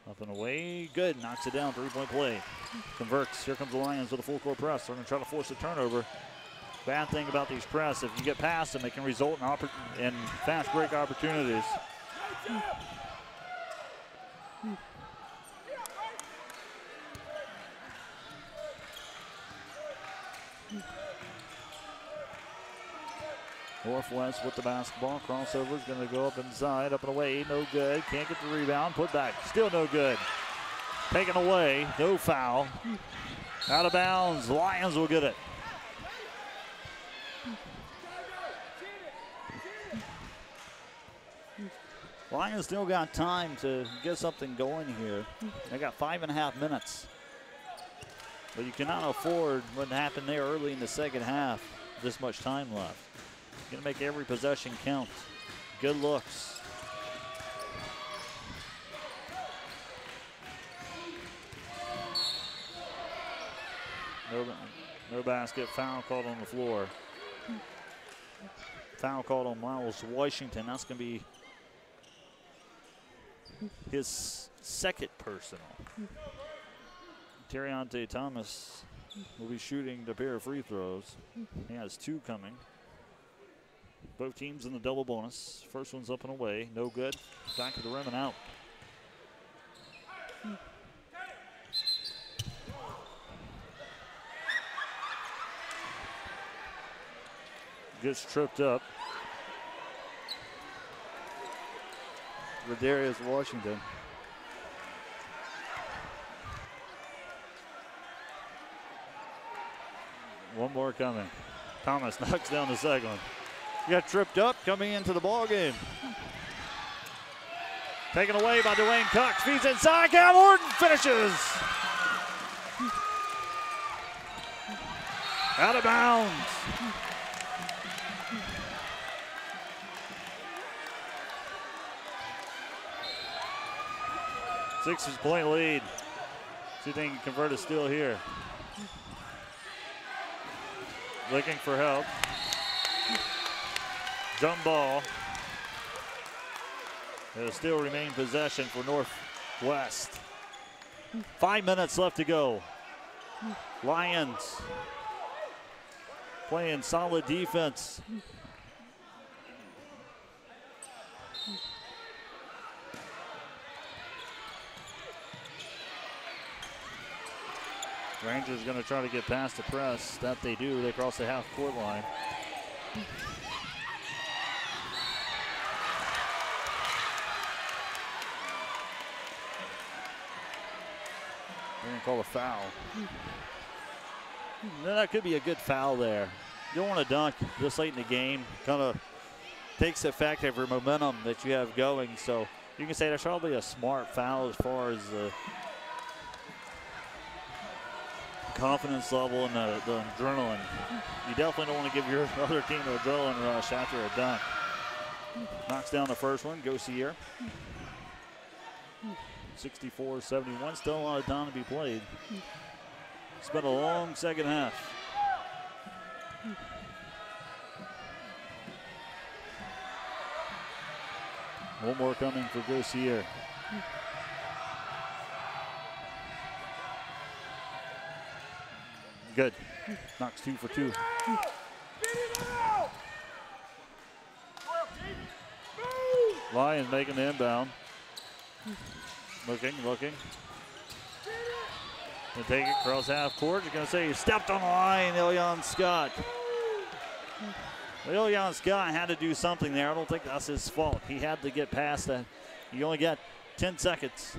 up and away. Good. Knocks it down. 3-point play. Converts. Here comes the Lions with a full court press. They're going to try to force a turnover. Bad thing about these press, if you get past them, it can result in fast break opportunities. Northwest with the basketball. Crossover is going to go up inside, up and away. No good. Can't get the rebound. Put back. Still no good. Taken away. No foul. Out of bounds. Lions will get it. Lions still got time to get something going here. They got 5.5 minutes. But you cannot afford what happened there early in the second half. This much time left. Gonna make every possession count. Good looks. No basket. Foul called on the floor. Foul called on Miles Washington. That's gonna be his second personal. Terriante Thomas will be shooting the pair of free throws. He has 2 coming. Both teams in the double bonus. First one's up and away. No good. Back to the rim and out. Gets tripped up. Rodarius Washington. One more coming. Thomas knocks down the second one. Got tripped up coming into the ball game. Taken away by Dwayne Cox. Feeds inside. Cam Horton finishes. Out of bounds. Sixers point lead. See if they can convert a steal here. Looking for help. Jump ball. It'll still remain possession for Northwest. 5 minutes left to go. Lions playing solid defense. Rangers going to try to get past the press. That they do. They cross the half-court line. They're going to call a foul. That could be a good foul there. You don't want to dunk this late in the game. Kind of takes effect of your momentum that you have going. So you can say that's probably a smart foul as far as the confidence level and the adrenaline. You definitely don't want to give your other team an adrenaline rush after a dunk. Knocks down the first one. Gossier. 64-71. Still a lot of time to be played. It's been a long second half. One more coming for Gossier. Good. Knocks 2 for 2. Lions making the inbound. Looking. Gonna take it across half court. You're gonna say he stepped on the line, Ilyan Scott. Ilyan Scott had to do something there. I don't think that's his fault. He had to get past that. You only got 10 seconds.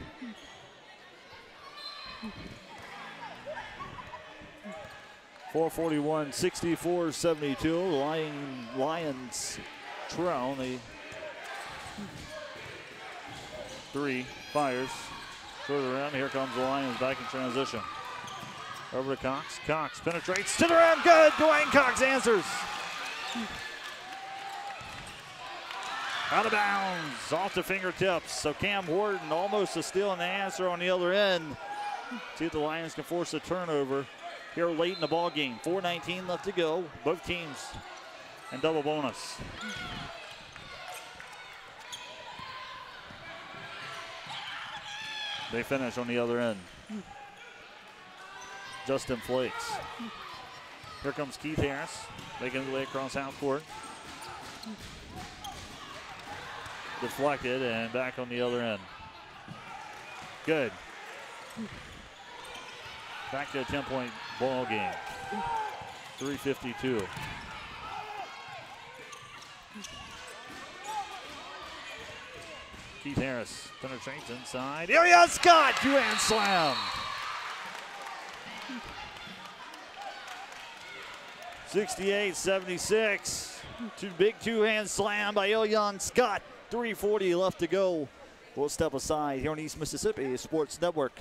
.441, 64-72. Lions trail. They 3 fires. Further around, here comes the Lions back in transition. Over to Cox. Cox penetrates to the rim. Good. Dwayne Cox answers. Out of bounds. Off the fingertips. So Cam Horton almost a steal and the answer on the other end. See if the Lions can force a turnover here late in the ball game. 4:19 left to go. Both teams and double bonus. They finish on the other end. Justin Flakes. Here comes Keith Harris, making his way across half court. Deflected and back on the other end. Good. Back to a 10-point ball game. 3:52. Keith Harris penetrates inside. Here he is, Scott! Two-hand slam. 68-76. Big two-hand slam by Ilyan Scott. 3:40 left to go. We'll step aside here on East Mississippi Sports Network.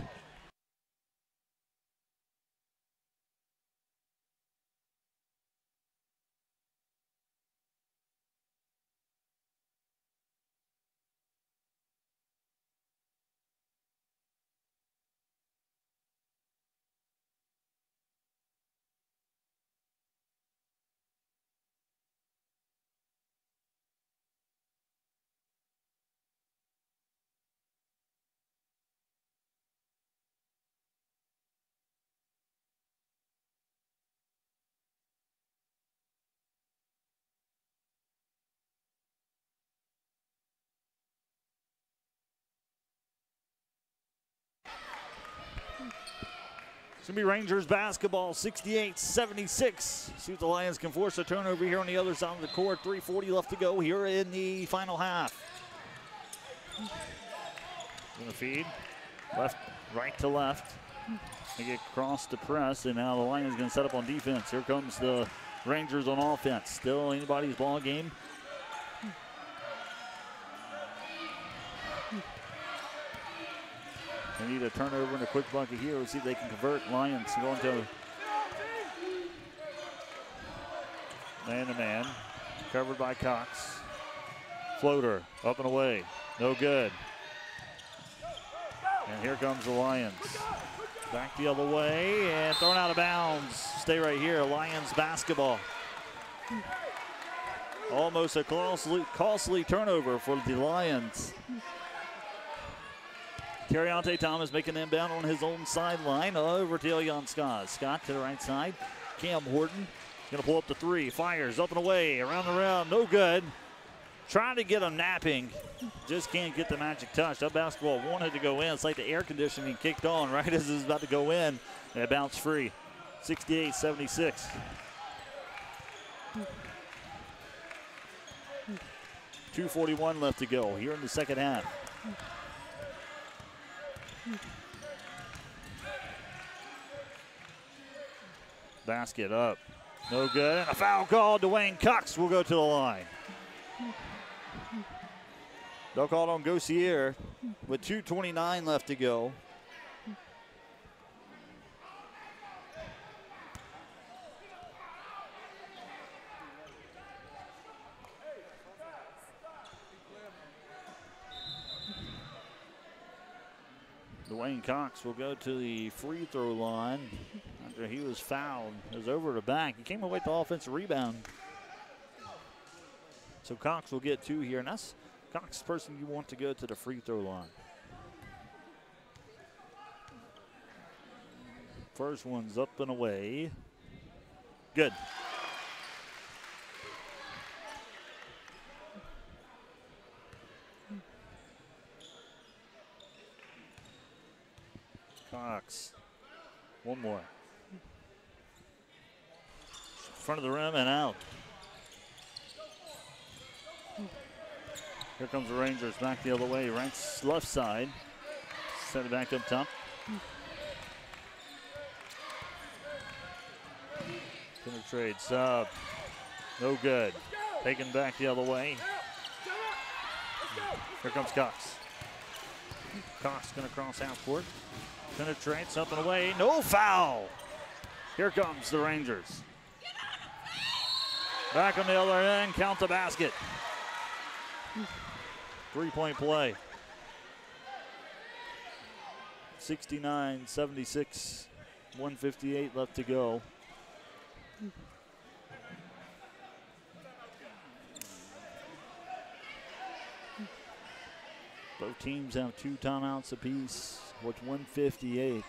It's going to be Rangers basketball, 68-76. See what the Lions can force a turnover here on the other side of the court. 3:40 left to go here in the final half. Going to feed. Left, right to left. They get across the press, and now the Lions going to set up on defense. Here comes the Rangers on offense. Still anybody's ball game. They need a turnover and a quick bucket here. We'll see if they can convert. Lions going to man-to-man. Covered by Cox. Floater up and away. No good. And here comes the Lions. Back the other way and thrown out of bounds. Stay right here. Lions basketball. Almost a costly turnover for the Lions. Carriante Thomas making an inbound on his own sideline over to Ilyan Scott. Scott to the right side. Cam Horton going to pull up the three. Fires up and away. Around the rim. No good. Trying to get him napping. Just can't get the magic touch. That basketball wanted to go in. It's like the air conditioning kicked on right as it was about to go in. And it bounced free. 68-76. .241 left to go here in the second half. Basket up. No good. And a foul called. Dwayne Cox will go to the line. They'll call it on Gossier with 2:29 left to go. Dwayne Cox will go to the free throw line after he was fouled. It was over the back. He came away with the offensive rebound. So Cox will get two here, and that's Cox, the person you want to go to the free throw line. First one's up and away. Good. Cox. One more. Front of the rim and out. Here comes the Rangers back the other way. Right left side. Set it back up top. Penetrates up. No good. Taken back the other way. Here comes Cox. Cox going to cross half court. Penetrates up and away. No foul. Here comes the Rangers. Back on the other end. Count the basket. 3-point play. 69-76. 1:58 left to go. Both teams have 2 timeouts apiece with 1:58.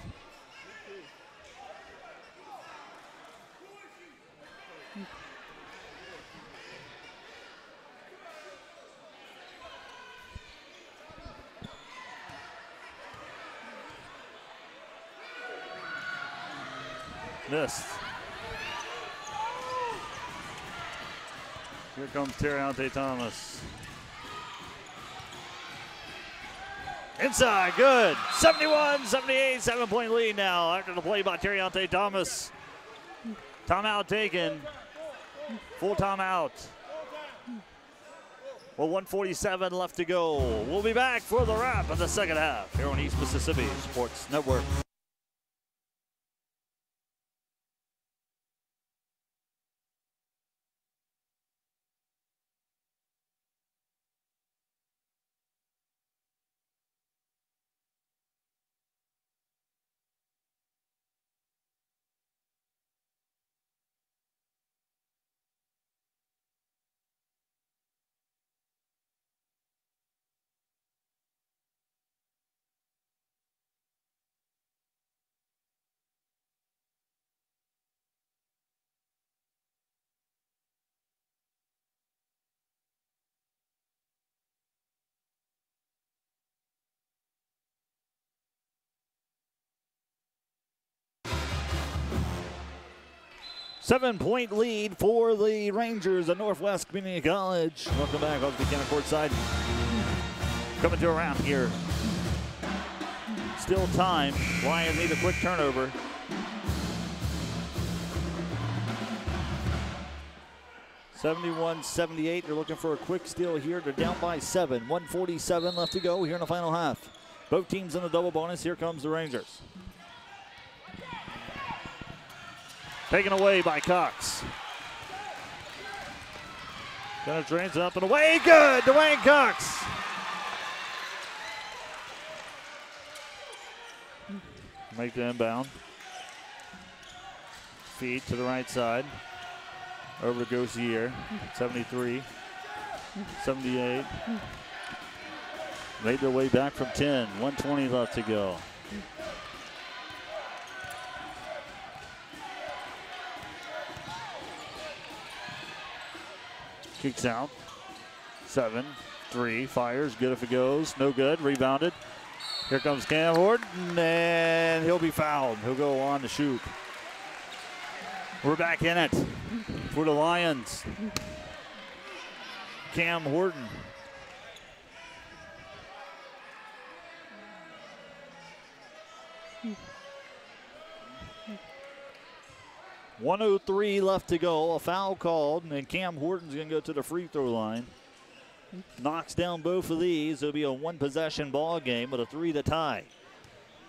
Missed. Here comes Terriante Thomas. Inside, good. 71-78, 7-point lead now after the play by Terriante Thomas. Timeout taken. Full timeout. Well, 1:47 left to go. We'll be back for the wrap of the second half here on East Mississippi Sports Network. Seven-point lead for the Rangers at Northwest Community College. Welcome back off the counter court side. Coming to a wrap here. Still time. Lions need a quick turnover. (71-78). They're looking for a quick steal here. They're down by 7. 1:47 left to go here in the final half. Both teams in the double bonus. Here comes the Rangers. Taken away by Cox. Penetrates up and away. Good. Dwayne Cox. Make the inbound. Feed to the right side. Over to Gaussier. 73. 78. Made their way back from 10. 1:20 left to go. Kicks out. 7-3. Fires. Good if it goes. No good. Rebounded. Here comes Cam Horton, and he'll be fouled. He'll go on to shoot. We're back in it for the Lions. Cam Horton. .103 left to go. A foul called, and Cam Horton's going to go to the free throw line. Knocks down both of these. It'll be a one-possession ball game with a 3 to tie.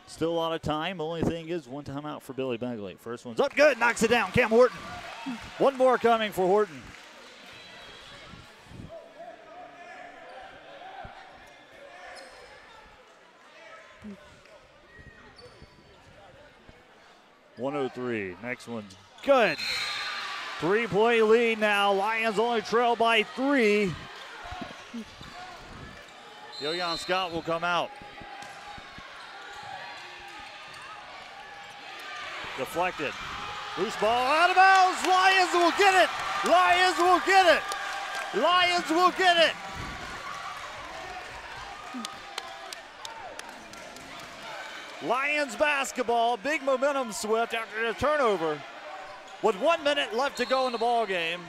Still a lot of time. Only thing is one timeout for Billy Begley. First one's up good. Knocks it down. Cam Horton. One more coming for Horton. .103. Next one's good. 3-point lead now. Lions only trail by 3. Yo-Yon Scott will come out. Deflected. Loose ball out of bounds. Lions will get it. Lions will get it. Lions will get it. Lions basketball. Big momentum swift after the turnover. With 1 minute left to go in the ball game.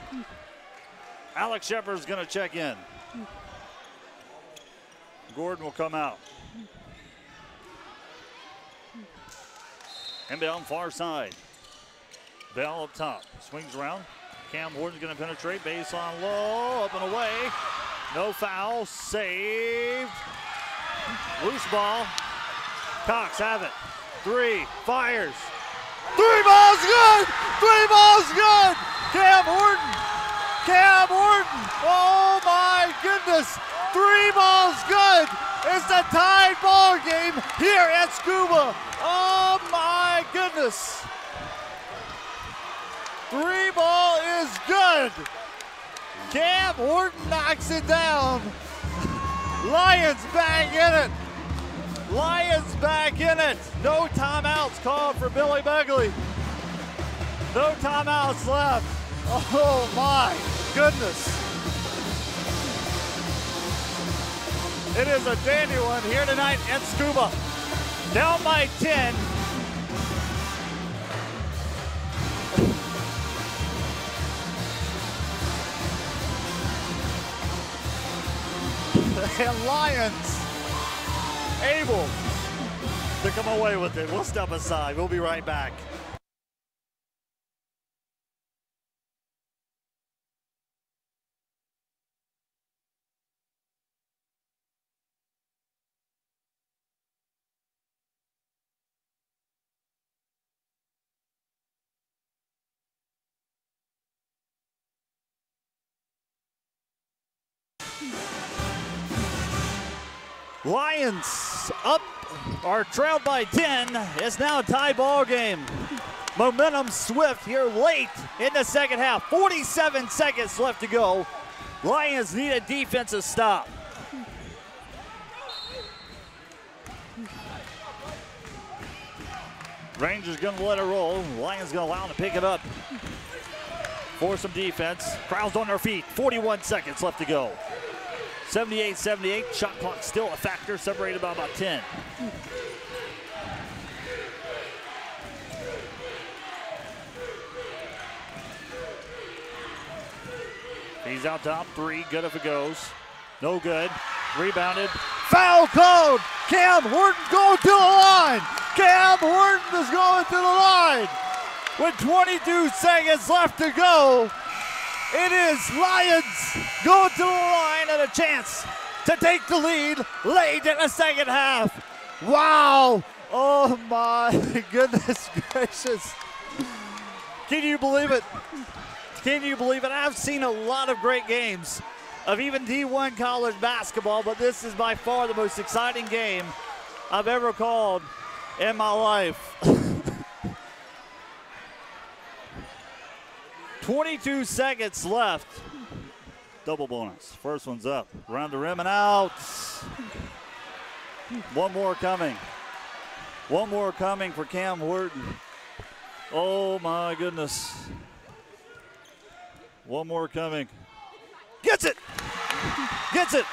Alex Shepard's going to check in. Gordon will come out. Inbound far side. Bell up top. Swings around. Cam Horton's going to penetrate. Baseline low. Up and away. No foul. Saved. Loose ball. Cox have it. 3. Fires. 3 balls good. 3 balls good. Cam Horton. Cam Horton. Oh my goodness. 3 balls good. It's a tied ball game here at Scuba. Oh my goodness. 3 ball is good. Cam Horton knocks it down. Lions back in it. Lions back in it. No timeouts called for Billy Begley. No timeouts left. Oh my goodness. It is a dandy one here tonight in Scuba. Down by 10. And Lions able to come away with it. We'll step aside. We'll be right back. Lions up, or trailed by 10. It's now a tie ball game. Momentum swift here late in the second half. 47 seconds left to go. Lions need a defensive stop. Rangers gonna let it roll. Lions gonna allow them to pick it up for some defense. Crowds on their feet. 41 seconds left to go. 78-78, shot clock still a factor, separated by about 10. He's out top, 3, good if it goes. No good, rebounded. Foul called! Cam Horton's going to the line! Cam Horton is going to the line! With 22 seconds left to go, it is Lions going to the line and a chance to take the lead late in the second half. Wow. Oh my goodness gracious. Can you believe it? Can you believe it? I've seen a lot of great games of even D1 college basketball, but this is by far the most exciting game I've ever called in my life. 22 seconds left. Double bonus. First one's up. Around the rim and out. One more coming. One more coming for Cam Horton. Oh my goodness. One more coming. Gets it! Gets it!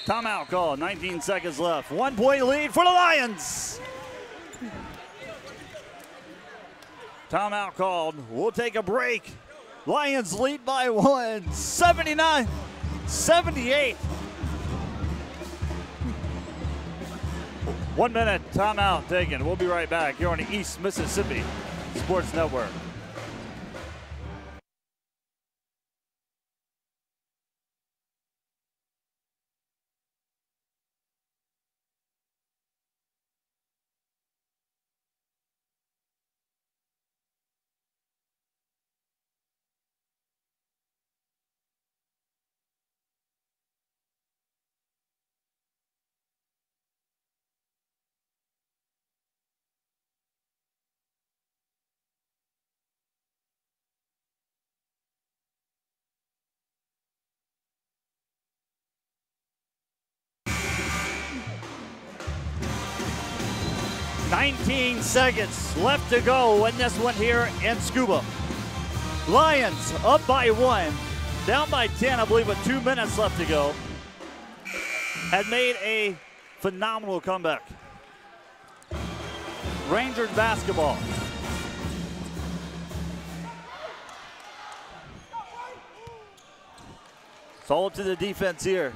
Timeout call. 19 seconds left. 1 point lead for the Lions. Timeout called. We'll take a break. Lions lead by 1, 79-78. 1 minute timeout taken. We'll be right back here on the East Mississippi Sports Network. $19 seconds left to go in this one here in Scuba. Lions up by 1, down by 10, I believe, with 2 minutes left to go. Had made a phenomenal comeback. Rangers basketball. It's all to the defense here.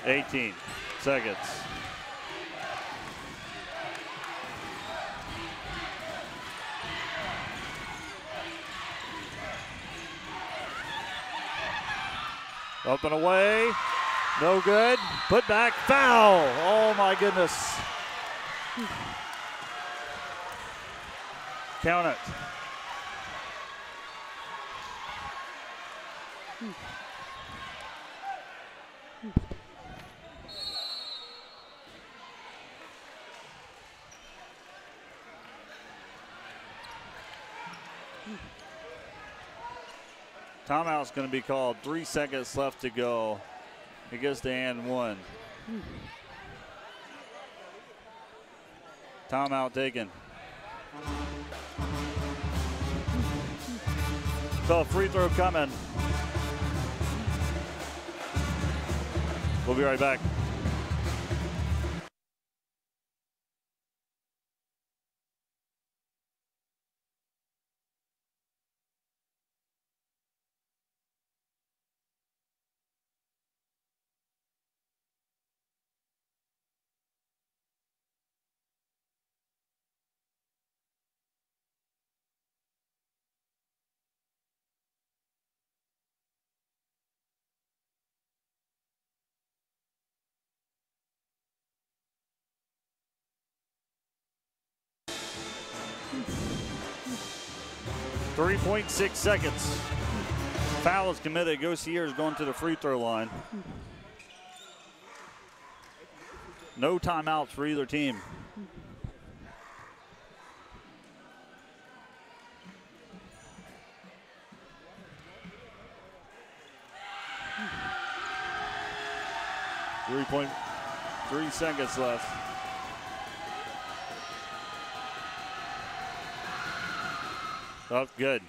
18 seconds. Up and away. No good. Put back. Foul. Oh my goodness. Count it. Timeout's going to be called. 3 seconds left to go. It goes to and 1. Timeout taken. So free throw coming. We'll be right back. .6 seconds. Foul is committed. Gossier is going to the free throw line. No timeouts for either team. .3 seconds left. Oh, good.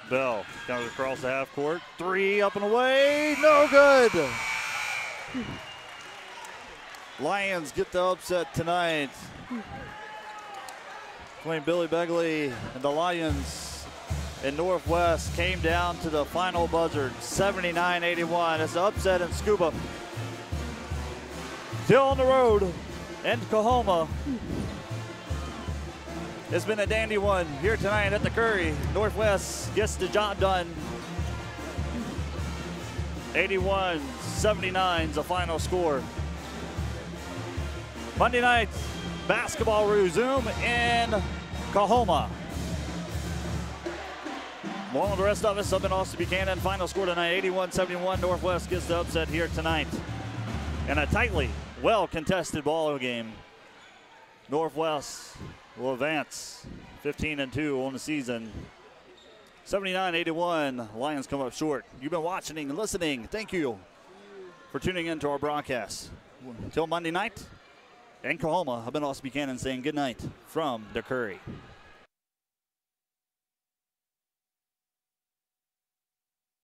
Bell comes across the half court. 3 up and away. No good. Lions get the upset tonight. Between Billy Begley and the Lions in Northwest came down to the final buzzer. 79-81. It's an upset in Scuba. Still on the road in Coahoma. It's been a dandy one here tonight at the Curry. Northwest gets the job done. 81-79 is the final score. Monday night basketball resume in Coahoma. More on the rest of us up in Austin Buchanan. Final score tonight, 81-71. Northwest gets the upset here tonight. In a tightly well-contested ball game. Northwest will advance 15-2 on the season. 79-81, Lions come up short. You've been watching and listening. Thank you for tuning in to our broadcast. Until Monday night in Coahoma, I've been Austin Buchanan saying good night from the Curry.